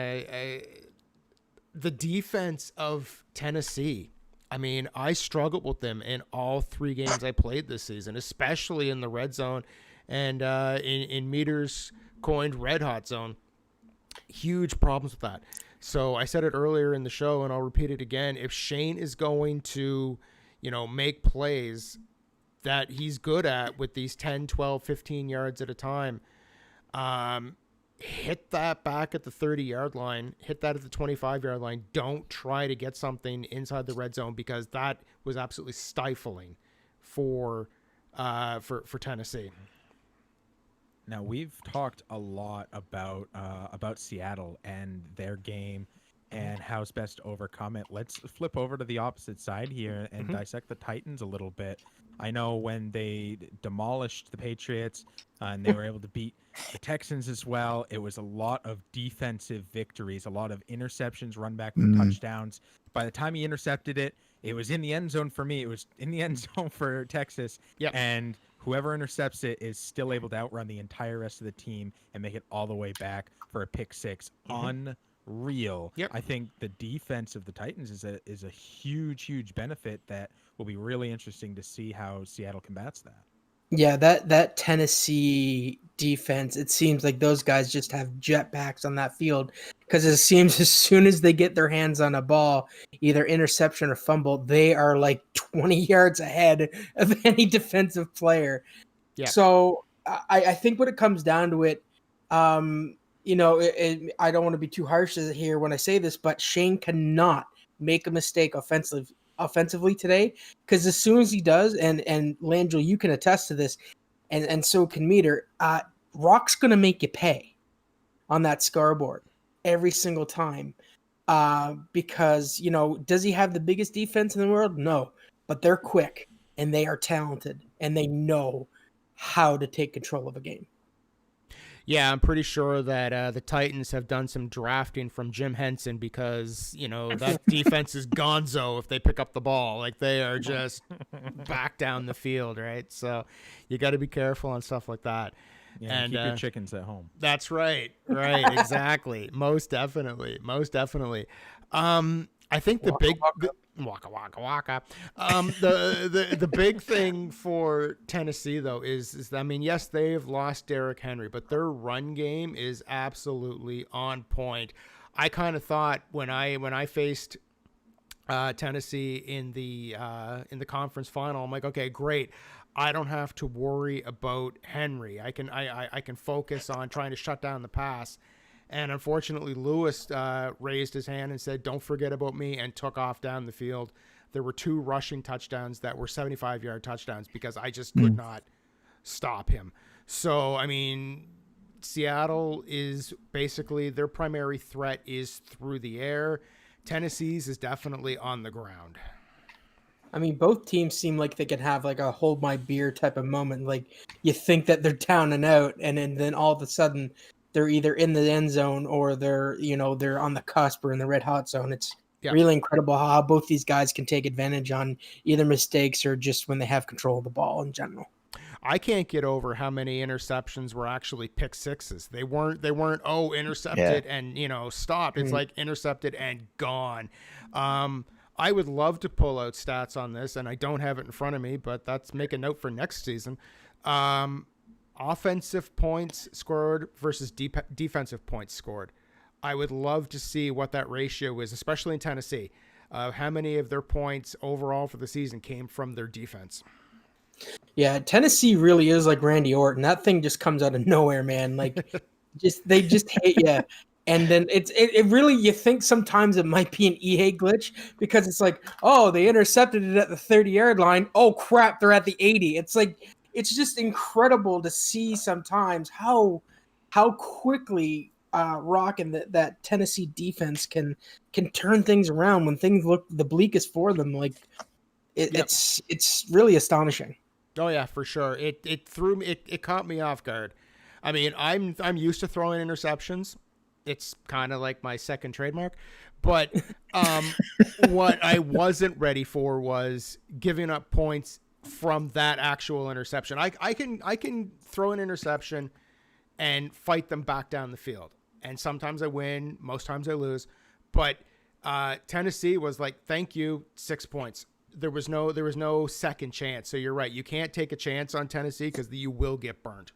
the defense of Tennessee. I mean, I struggled with them in all 3 games I played this season, especially in the red zone and in meters coined red hot zone. Huge problems with that. So I said it earlier in the show, and I'll repeat it again. If Shane is going to, you know, make plays that he's good at with these 10, 12, 15 yards at a time, hit that back at the 30-yard line, hit that at the 25-yard line. Don't try to get something inside the red zone, because that was absolutely stifling for Tennessee. Now, we've talked a lot about Seattle and their game and how it's best to overcome it. Let's flip over to the opposite side here and dissect the Titans a little bit. I know when they demolished the Patriots and they were able to beat the Texans as well, it was a lot of defensive victories, a lot of interceptions, run back for touchdowns. By the time he intercepted it, it was in the end zone for me. It was in the end zone for Texas. Yep. And whoever intercepts it is still able to outrun the entire rest of the team and make it all the way back for a pick 6. Unreal. Yep. I think the defense of the Titans is a huge benefit that will be really interesting to see how Seattle combats that. Yeah, that Tennessee defense, it seems like those guys just have jetpacks on that field, because it seems as soon as they get their hands on a ball, either interception or fumble, they are like 20 yards ahead of any defensive player. Yeah. So I think when it comes down to it, you know, I don't want to be too harsh here when I say this, but Shane cannot make a mistake offensively today, because as soon as he does, and Langell, you can attest to this, and so can Meter, Rock's gonna make you pay on that scoreboard every single time, because, you know, does he have the biggest defense in the world? No, but they're quick and they are talented and they know how to take control of a game. Yeah, I'm pretty sure that the Titans have done some drafting from Jim Henson, because, you know, that defense is gonzo if they pick up the ball. Like, they are just back down the field, right? So you got to be careful on stuff like that. Yeah, and keep your chickens at home. That's right. Right, exactly. Most definitely. I think the big waka waka waka. The big thing for Tennessee though is I mean, yes, they've lost Derrick Henry, but their run game is absolutely on point. I kind of thought when I faced Tennessee in the conference final, I'm like, okay, great. I don't have to worry about Henry. I can focus on trying to shut down the pass. And unfortunately, Lewis raised his hand and said, don't forget about me, and took off down the field. There were 2 rushing touchdowns that were 75-yard touchdowns, because I just could not stop him. So, I mean, Seattle is basically, their primary threat is through the air. Tennessee's is definitely on the ground. I mean, both teams seem like they could have like a hold my beer type of moment. Like, you think that they're down and out, and then all of a sudden they're either in the end zone or they're on the cusp or in the red hot zone. It's really incredible how both these guys can take advantage on either mistakes or just when they have control of the ball in general. I can't get over how many interceptions were actually pick sixes. They weren't intercepted and stopped. It's like intercepted and gone. I would love to pull out stats on this, and I don't have it in front of me, but that's make a note for next season. Offensive points scored versus defensive points scored. I would love to see what that ratio is, especially in Tennessee. How many of their points overall for the season came from their defense? Yeah, Tennessee really is like Randy Orton. That thing just comes out of nowhere, man. Like, They just hate you. And then it really, you think sometimes it might be an EA glitch because it's like, oh, they intercepted it at the 30-yard line. Oh crap, they're at the 80. It's like, it's just incredible to see sometimes how quickly Rock and that Tennessee defense can turn things around when things look the bleakest for them. Like it's really astonishing. Oh yeah, for sure. It threw me. It caught me off guard. I mean, I'm used to throwing interceptions. It's kind of like my second trademark. But what I wasn't ready for was giving up points from that actual interception. I can throw an interception and fight them back down the field. And sometimes I win, most times I lose. But Tennessee was like, "Thank you, 6 points." There was no second chance. So you're right. You can't take a chance on Tennessee because you will get burned.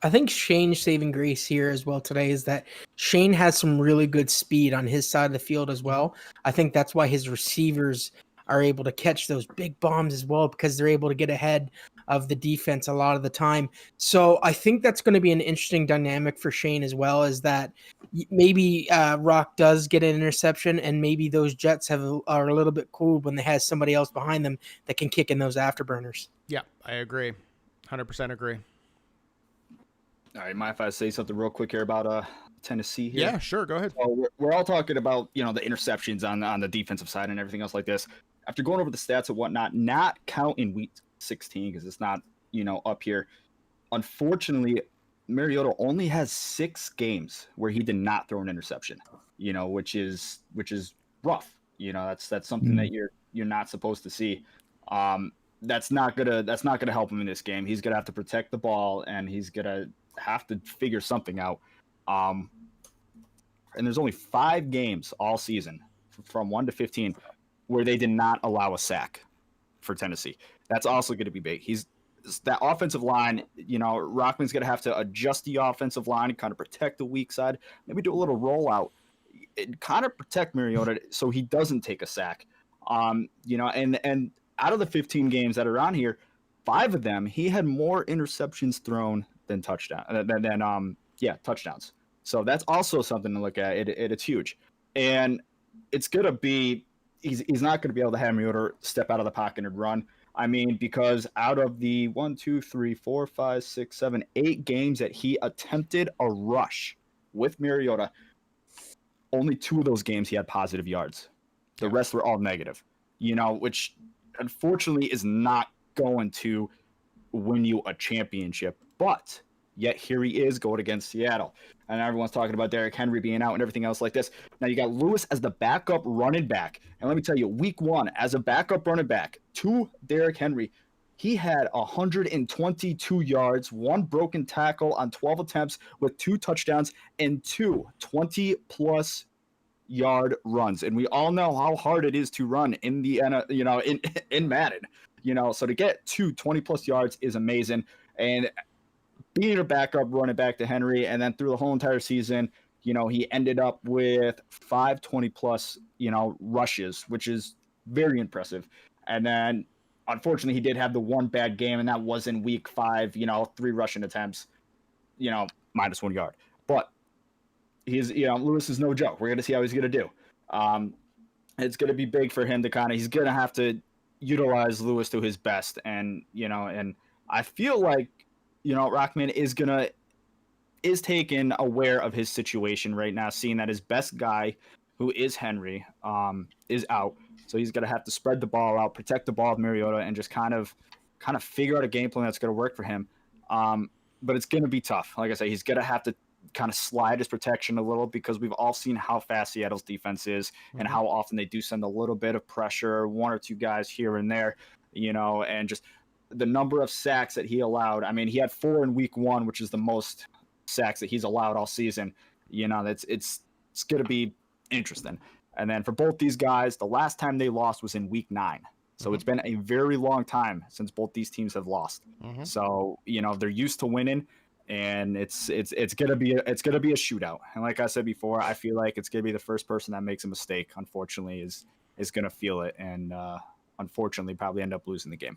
I think Shane's saving grace here as well today is that Shane has some really good speed on his side of the field as well. I think that's why his receivers are able to catch those big bombs as well, because they're able to get ahead of the defense a lot of the time. So I think that's going to be an interesting dynamic for Shane as well, is that maybe Rock does get an interception and maybe those Jets are a little bit cooled when they have somebody else behind them that can kick in those afterburners. Yeah, I agree. 100% agree. All right, mind if I say something real quick here about Tennessee here? Yeah, sure. Go ahead. So we're all talking about, the interceptions on the defensive side and everything else like this. After going over the stats and whatnot, not counting week 16 because it's not, up here. Unfortunately, Mariota only has 6 games where he did not throw an interception, which is rough. That's something that you're not supposed to see. That's not gonna help him in this game. He's gonna have to protect the ball and he's gonna have to figure something out. And there's only 5 games all season from 1 to 15 where they did not allow a sack for Tennessee. That's also going to be big. That offensive line, Rockman's going to have to adjust the offensive line and kind of protect the weak side, maybe do a little rollout and kind of protect Mariota so he doesn't take a sack. And out of the 15 games that are on here, 5 of them, he had more interceptions thrown than touchdowns. So that's also something to look at. It's huge. And it's going to be, he's not going to be able to have Mariota step out of the pocket and run. I mean, because out of the 1, 2, 3, 4, 5, 6, 7, 8 games that he attempted a rush with Mariota, only 2 of those games he had positive yards. The rest were all negative, which unfortunately is not going to win you a championship. But yet here he is going against Seattle. And everyone's talking about Derrick Henry being out and everything else like this. Now you got Lewis as the backup running back. And let me tell you, week 1, as a backup running back to Derrick Henry, he had 122 yards, 1 broken tackle on 12 attempts with 2 touchdowns and 2 20-plus yard runs. And we all know how hard it is to run in the in Madden. So to get 2 20-plus yards is amazing. And being a backup running back to Henry, and then through the whole entire season, he ended up with 5 20-plus, rushes, which is very impressive. And then, unfortunately, he did have the 1 bad game, and that was in week 5, 3 rushing attempts, minus 1 yard. But Lewis is no joke. We're going to see how he's going to do. It's going to be big for him to he's going to have to utilize Lewis to his best. And, and I feel like, Rockman is taken aware of his situation right now, seeing that his best guy, who is Henry, is out. So he's going to have to spread the ball out, protect the ball with Mariota, and just kind of figure out a game plan that's going to work for him. But it's going to be tough. Like I say, he's going to have to kind of slide his protection a little, because we've all seen how fast Seattle's defense is and how often they do send a little bit of pressure, 1 or 2 guys here and there, and just the number of sacks that he allowed. I mean, he had 4 in week 1, which is the most sacks that he's allowed all season. It's going to be interesting. And then for both these guys, the last time they lost was in week 9. So it's been a very long time since both these teams have lost. So, they're used to winning, and it's going to be a shootout. And like I said before, I feel like it's going to be the first person that makes a mistake, unfortunately, is going to feel it, and unfortunately probably end up losing the game.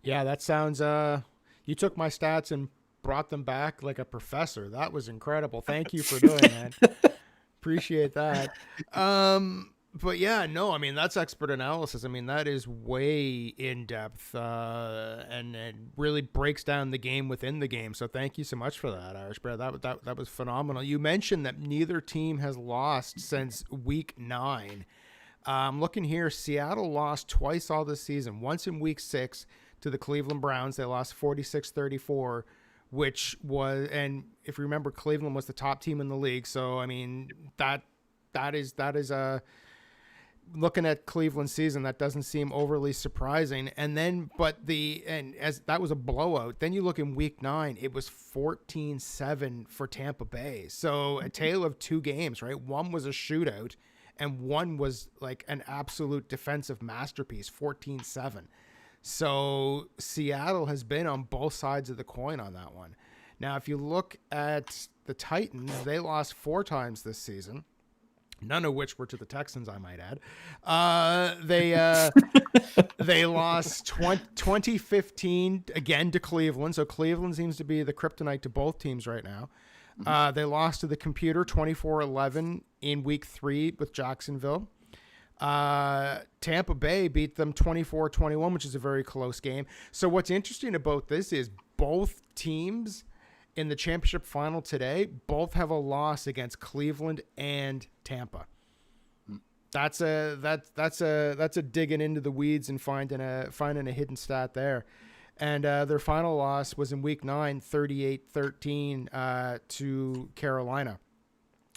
Yeah, that sounds. You took my stats and brought them back like a professor. That was incredible. Thank you for doing that. Appreciate that. But yeah, no, I mean, that's expert analysis. I mean, that is way in depth, and it really breaks down the game within the game. So thank you so much for that, Irish Bear. That was phenomenal. You mentioned that neither team has lost since week 9. Looking here, Seattle lost twice all this season. Once in week 6 to the Cleveland Browns. They lost 46-34, which was, and if you remember, Cleveland was the top team in the league. So, I mean, that is a, looking at Cleveland's season, that doesn't seem overly surprising. And then, as that was a blowout, then you look in week 9, it was 14-7 for Tampa Bay. So a tale of two games, right? One was a shootout and one was like an absolute defensive masterpiece, 14-7. So Seattle has been on both sides of the coin on that one. Now, if you look at the Titans, they lost 4 times this season. None of which were to the Texans, I might add. They lost 2015 again to Cleveland. So Cleveland seems to be the kryptonite to both teams right now. They lost to the computer 24-11 in week 3 with Jacksonville. Tampa Bay beat them 24-21, which is a very close game. So what's interesting about this is both teams in the championship final today, both have a loss against Cleveland and Tampa. That's a digging into the weeds and finding a hidden stat there. And their final loss was in week 9, 38-13 to Carolina.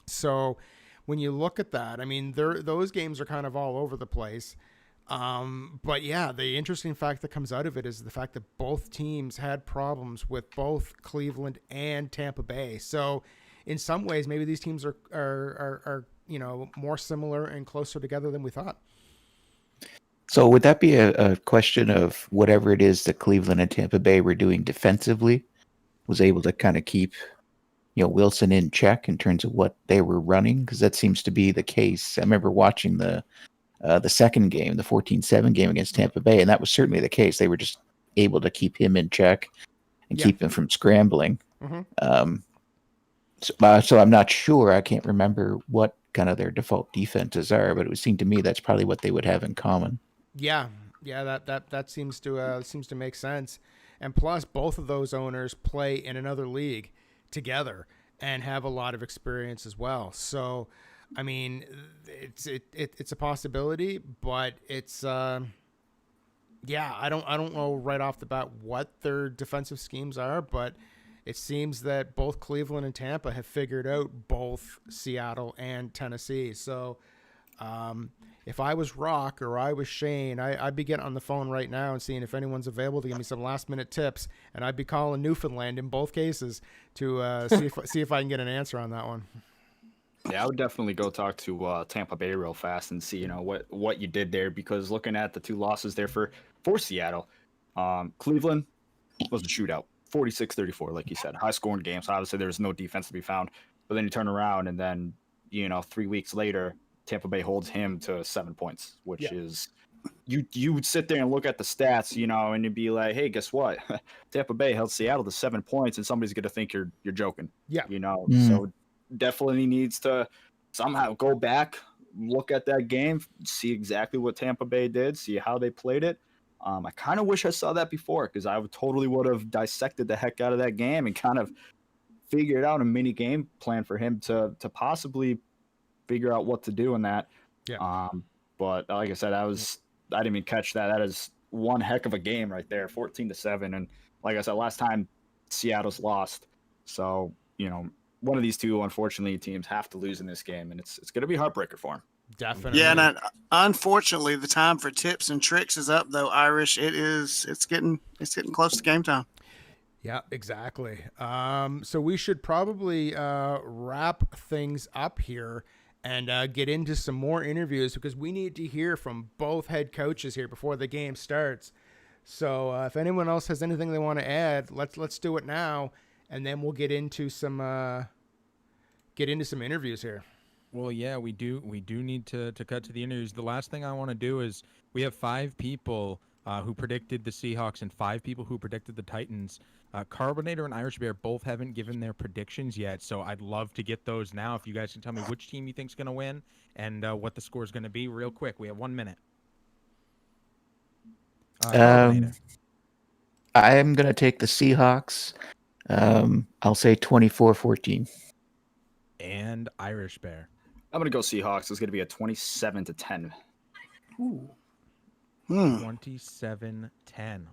So when you look at that, I mean, those games are kind of all over the place. But yeah, the interesting fact that comes out of it is the fact that both teams had problems with both Cleveland and Tampa Bay. So in some ways, maybe these teams are more similar and closer together than we thought. So would that be a question of whatever it is that Cleveland and Tampa Bay were doing defensively was able to kind of keep, Wilson in check in terms of what they were running? Because that seems to be the case. I remember watching the second game, the 14-7 game against Tampa Bay, and that was certainly the case. They were just able to keep him in check and keep him from scrambling. Mm-hmm. So I'm not sure. I can't remember what kind of their default defenses are, but it would seem to me that's probably what they would have in common. Yeah, that seems to make sense. And plus, both of those owners play in another league together and have a lot of experience as well. So, I mean, it's a possibility, but it's I don't know right off the bat what their defensive schemes are, but it seems that both Cleveland and Tampa have figured out both Seattle and Tennessee. So if I was Rock or I was Shane, I'd be getting on the phone right now and seeing if anyone's available to give me some last-minute tips, and I'd be calling Newfoundland in both cases to see if I can get an answer on that one. Yeah, I would definitely go talk to Tampa Bay real fast and see, what you did there, because looking at the 2 losses there for Seattle, Cleveland was a shootout, 46-34, like you said, high-scoring game. So obviously there was no defense to be found. But then you turn around and then, 3 weeks later, Tampa Bay holds him to 7 points, which is you would sit there and look at the stats, and you'd be like, hey, guess what? Tampa Bay held Seattle to 7 points, and somebody's going to think you're joking. Yeah. So definitely needs to somehow go back, look at that game, see exactly what Tampa Bay did, see how they played it. I kind of wish I saw that before, because I totally would have dissected the heck out of that game and kind of figured out a mini game plan for him to possibly figure out what to do in that. Yeah. But like I said, I didn't even catch that. That is one heck of a game right there, 14-7. And like I said, last time Seattle's lost. So, one of these two, unfortunately, teams have to lose in this game, and it's going to be a heartbreaker for them. Definitely. Yeah, and unfortunately, the time for tips and tricks is up, though. Irish, it's getting close to game time. Yeah, exactly. So we should probably wrap things up here and get into some more interviews, because we need to hear from both head coaches here before the game starts. So if anyone else has anything they want to add, let's do it now, and then we'll get into some interviews here. Well, yeah, we do need to cut to the interviews. The last thing I want to do is we have 5 people who predicted the Seahawks and 5 people who predicted the Titans. Carbonator and Irish Bear both haven't given their predictions yet, so I'd love to get those now. If you guys can tell me which team you think is going to win and what the score is going to be real quick. We have 1 minute. Carbonator. I'm going to take the Seahawks. I'll say 24-14. And Irish Bear. I'm going to go Seahawks. It's going to be a 27-10. Ooh. 27-10.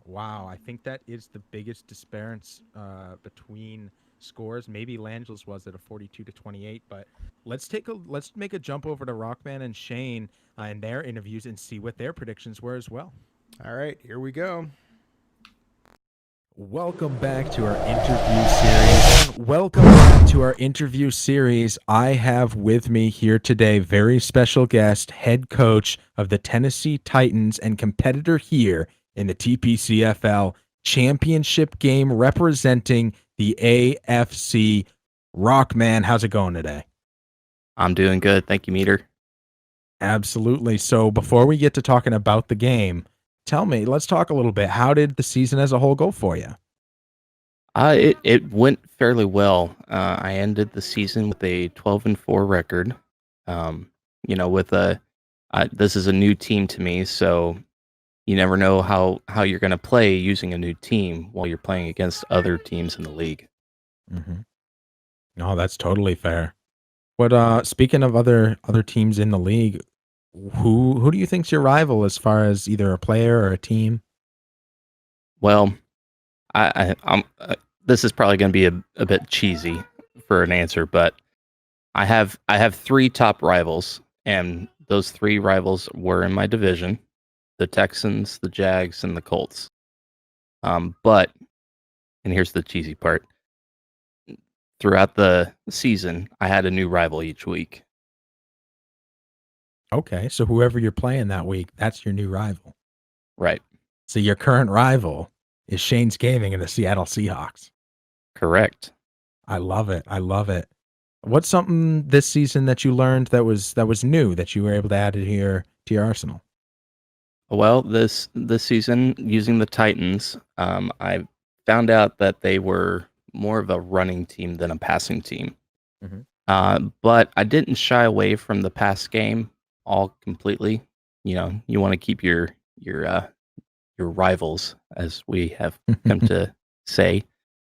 Wow, I think that is the biggest disparity between scores. Maybe Langell's was at a 42-28, but let's make a jump over to Rockman and Shane in their interviews and see what their predictions were as well. All right, here we go. Welcome back to our interview series. I have with me here today very special guest, head coach of the Tennessee Titans and competitor here in the TPCFL championship game representing the AFC. Rockman, how's it going today? I'm doing good. Thank you, Meter. Absolutely. So before we get to talking about the game, let's talk a little bit. How did the season as a whole go for you? It went fairly well. I ended the season with a 12-4 record. This is a new team to me, so you never know how you're going to play using a new team while you're playing against other teams in the league. Mm-hmm. No, that's totally fair. But speaking of other teams in the league, who do you think's your rival as far as either a player or a team? Well, I'm this is probably going to be a bit cheesy for an answer, but I have 3 top rivals, and those 3 rivals were in my division: the Texans, the Jags, and the Colts. But here's the cheesy part: throughout the season, I had a new rival each week. Okay, so whoever you're playing that week, that's your new rival. Right. So your current rival is Shane's Gaming and the Seattle Seahawks. Correct. I love it. I love it. What's something this season that you learned that was new that you were able to add to your arsenal? Well, this season, using the Titans, I found out that they were more of a running team than a passing team. Mm-hmm. But I didn't shy away from the pass game all completely. You want to keep your rivals, as we have come to say,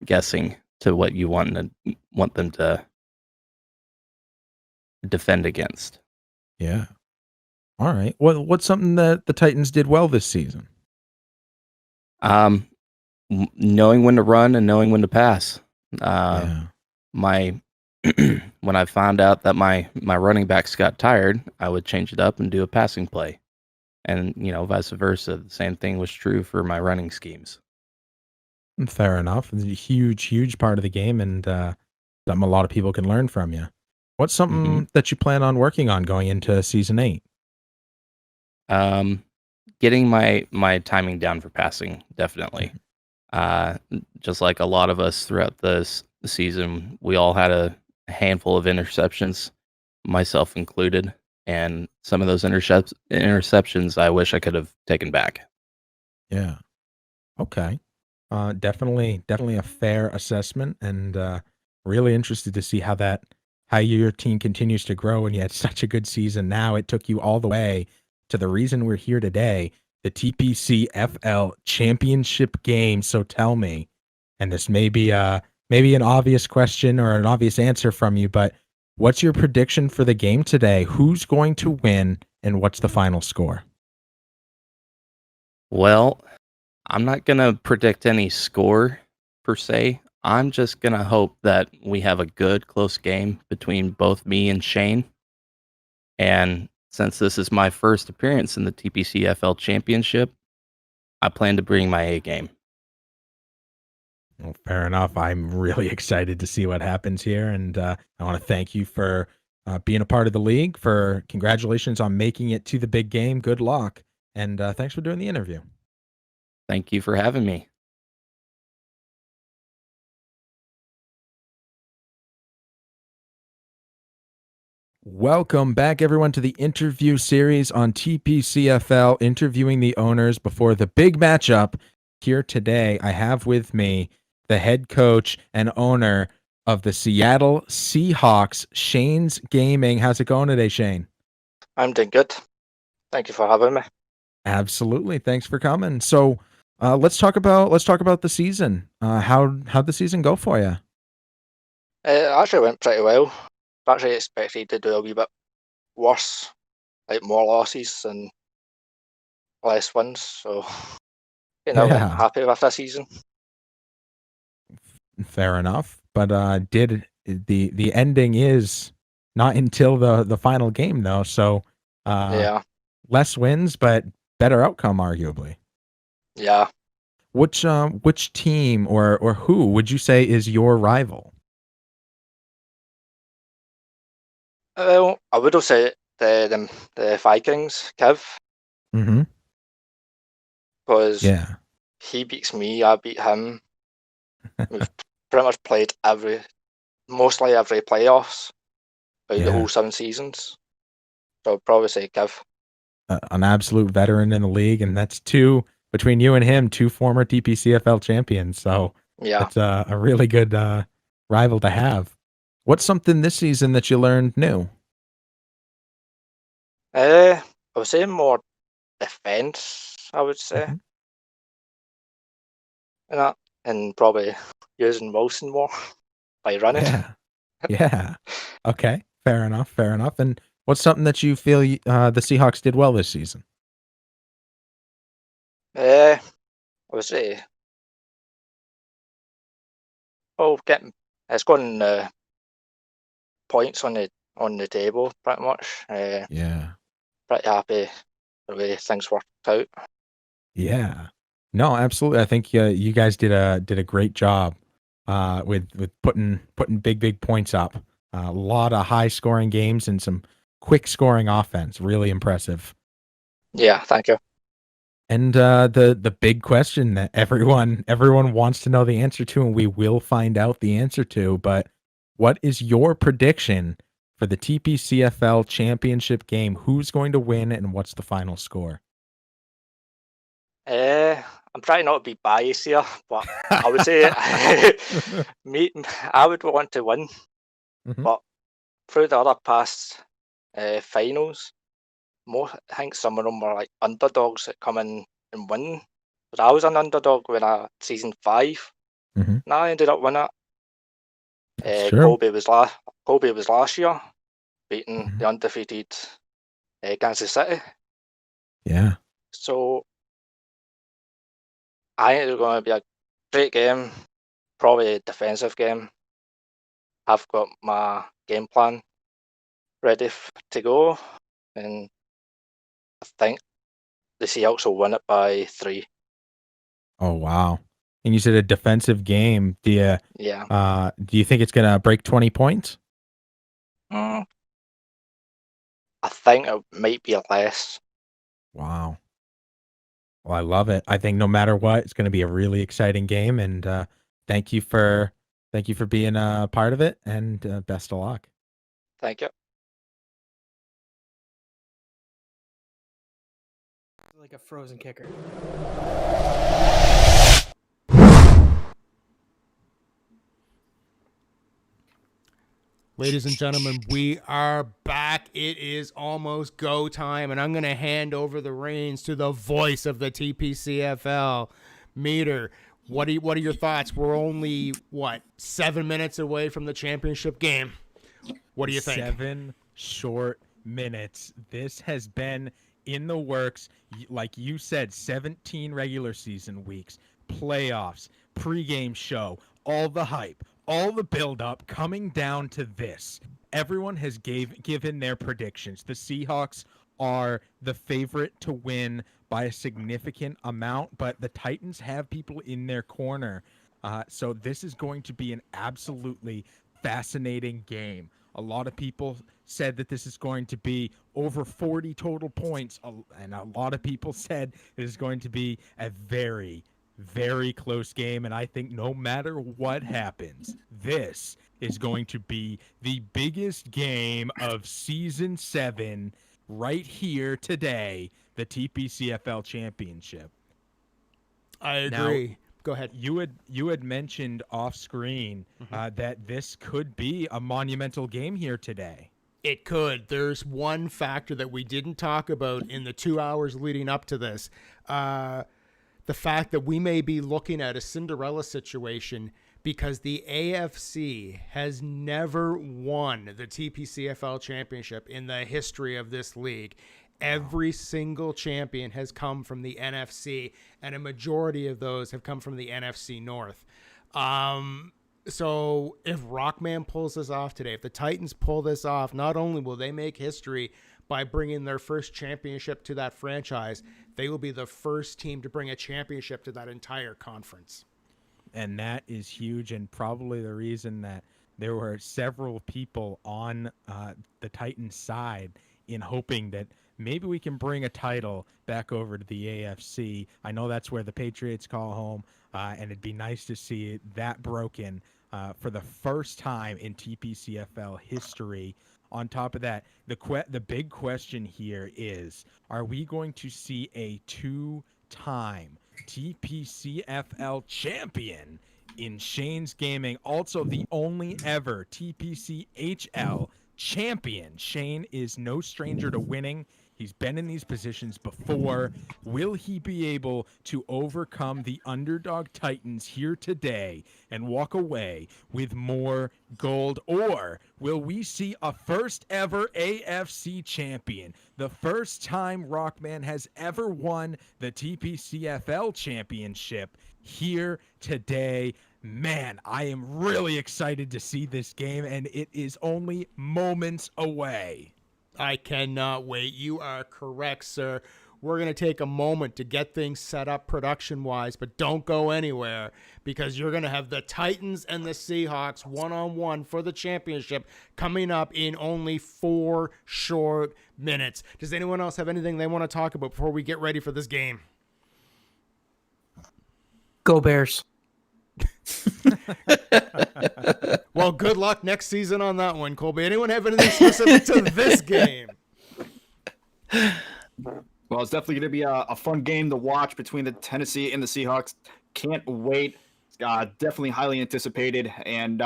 guessing to what you want them to defend against. Yeah. All right. What's something that the Titans did well this season? Knowing when to run and knowing when to pass. Yeah. When I found out that my running backs got tired, I would change it up and do a passing play. And, vice versa. The same thing was true for my running schemes. Fair enough. It's a huge part of the game, and something a lot of people can learn from you. What's something that you plan on working on going into season 8? Getting my timing down for passing, definitely. Just like a lot of us throughout this season, we all had a handful of interceptions, myself included, and some of those interceptions I wish I could have taken back. Yeah. Okay. Definitely a fair assessment, and really interested to see how your team continues to grow. And you had such a good season. Now it took you all the way to the reason we're here today, the TPCFL championship game. So tell me, and this may be an obvious question or an obvious answer from you, but what's your prediction for the game today? Who's going to win, and what's the final score? Well, I'm not going to predict any score per se. I'm just going to hope that we have a good, close game between both me and Shane. And since this is my first appearance in the TPCFL Championship, I plan to bring my A game. Well, fair enough. I'm really excited to see what happens here, and I want to thank you for being a part of the league. Congratulations on making it to the big game. Good luck, and thanks for doing the interview. Thank you for having me. Welcome back, everyone, to the interview series on TPCFL, interviewing the owners before the big matchup. Here today, I have with me the head coach and owner of the Seattle Seahawks, Shane's Gaming. How's it going today, Shane? I'm doing good. Thank you for having me. Absolutely. Thanks for coming. So let's talk about the season. How'd the season go for you? It actually went pretty well. Actually expected to do a wee bit worse, like more losses and less wins. So, I'm happy with this season. Fair enough. But did the ending is not until the final game though. So Yeah, less wins, but better outcome, arguably. yeah. Which team or who would you say is your rival? Well, I would have said the Vikings, Kiv, Mm-hmm. because Yeah. he beats me, I beat him. We've pretty much played mostly every playoffs out the whole 7 seasons. So I'd probably say Kiv. An absolute veteran in the league, and that's between you and him, 2 former TPCFL champions. So Yeah. that's a really good rival to have. What's something this season that you learned new? I would say more defense, I would say. Mhm. And probably using Wilson more by running. Yeah. Yeah. Okay. Fair enough. Fair enough. And what's something that you feel the Seahawks did well this season? I would say, scoring points on the table pretty much. Yeah. Pretty happy the way things worked out. Yeah. No, absolutely. I think you guys did a great job with putting big points up. A lot of high scoring games and some quick scoring offense. Really impressive. Yeah, thank you. And the big question that everyone wants to know the answer to, and we will find out the answer to, but what is your prediction for the TPCFL championship game? Who's going to win and what's the final score? I'm trying not to be biased here, but I would say I would want to win, Mhm. but through the other past finals, I think some of them were like underdogs that come in and win. But I was an underdog when season 5, Mhm. and I ended up winning That's it. true. Kobe was last year, beating Mhm. the undefeated Kansas City. Yeah. So I think it's going to be a great game, probably a defensive game. I've got my game plan ready to go, and I think the Seahawks will win it by 3. Oh wow. And you said a defensive game. Yeah. Do you think it's gonna break 20 points? I think it might be less. Wow. Well, I love it. I think no matter what, it's gonna be a really exciting game. And thank you for being a part of it. And best of luck. Thank you. Like a frozen kicker. Ladies and gentlemen, we are back. It is almost go time, and I'm going to hand over the reins to the voice of the TPCFL, Meter. What are your thoughts? We're only 7 minutes away from the championship game. What do you think? 7 short minutes. This has been in the works, like you said, 17 regular season weeks, playoffs, pregame show, all the hype, all the buildup coming down to this. Everyone has given their predictions. The Seahawks are the favorite to win by a significant amount, but the Titans have people in their corner. So this is going to be an absolutely fascinating game. A lot of people said that this is going to be over 40 total points, and a lot of people said it is going to be a very, very close game, and I think no matter what happens, this is going to be the biggest game of Season 7 right here today, the TPCFL Championship. I agree. Go ahead. You had mentioned off screen that this could be a monumental game here today. It could. There's one factor that we didn't talk about in the 2 hours leading up to this. The fact that we may be looking at a Cinderella situation because the AFC has never won the TPCFL championship in the history of this league. Every single champion has come from the NFC, and a majority of those have come from the NFC North. So if Rockman pulls this off today, if the Titans pull this off, not only will they make history by bringing their first championship to that franchise, they will be the first team to bring a championship to that entire conference. And that is huge, and probably the reason that there were several people on the Titans side in hoping that maybe we can bring a title back over to the AFC. I know that's where the Patriots call home, and it'd be nice to see that broken for the first time in TPCFL history. On top of that, the big question here is, are we going to see a two-time TPCFL champion in Shane's Gaming, also the only ever TPCHL champion? Shane is no stranger to winning. He's been in these positions before. Will he be able to overcome the underdog Titans here today and walk away with more gold? Or will we see a first ever AFC champion? The first time Rockman has ever won the TPCFL championship here today. Man, I am really excited to see this game, and it is only moments away. I cannot wait. You are correct, sir. We're going to take a moment to get things set up production-wise, but don't go anywhere because you're going to have the Titans and the Seahawks one-on-one for the championship coming up in only 4 short minutes. Does anyone else have anything they want to talk about before we get ready for this game? Go Bears. Well, good luck next season on that one, Colby. Anyone have anything specific to this game? Well, it's definitely going to be a fun game to watch between the Tennessee and the Seahawks. Can't wait. Definitely highly anticipated, and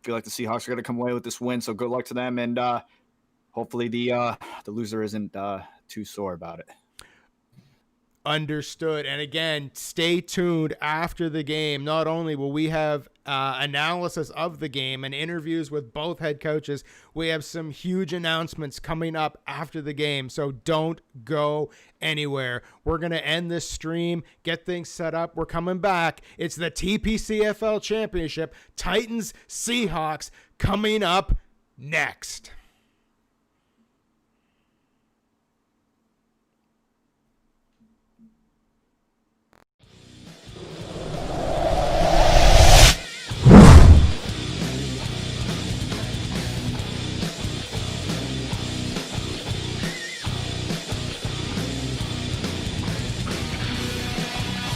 feel like the Seahawks are going to come away with this win. So good luck to them, and hopefully the loser isn't too sore about it. Understood. And again, stay tuned after the game. Not only will we have analysis of the game and interviews with both head coaches, we have some huge announcements coming up after the game. So don't go anywhere. We're going to end this stream, get things set up. We're coming back. It's the TPCFL Championship, Titans, Seahawks, coming up next.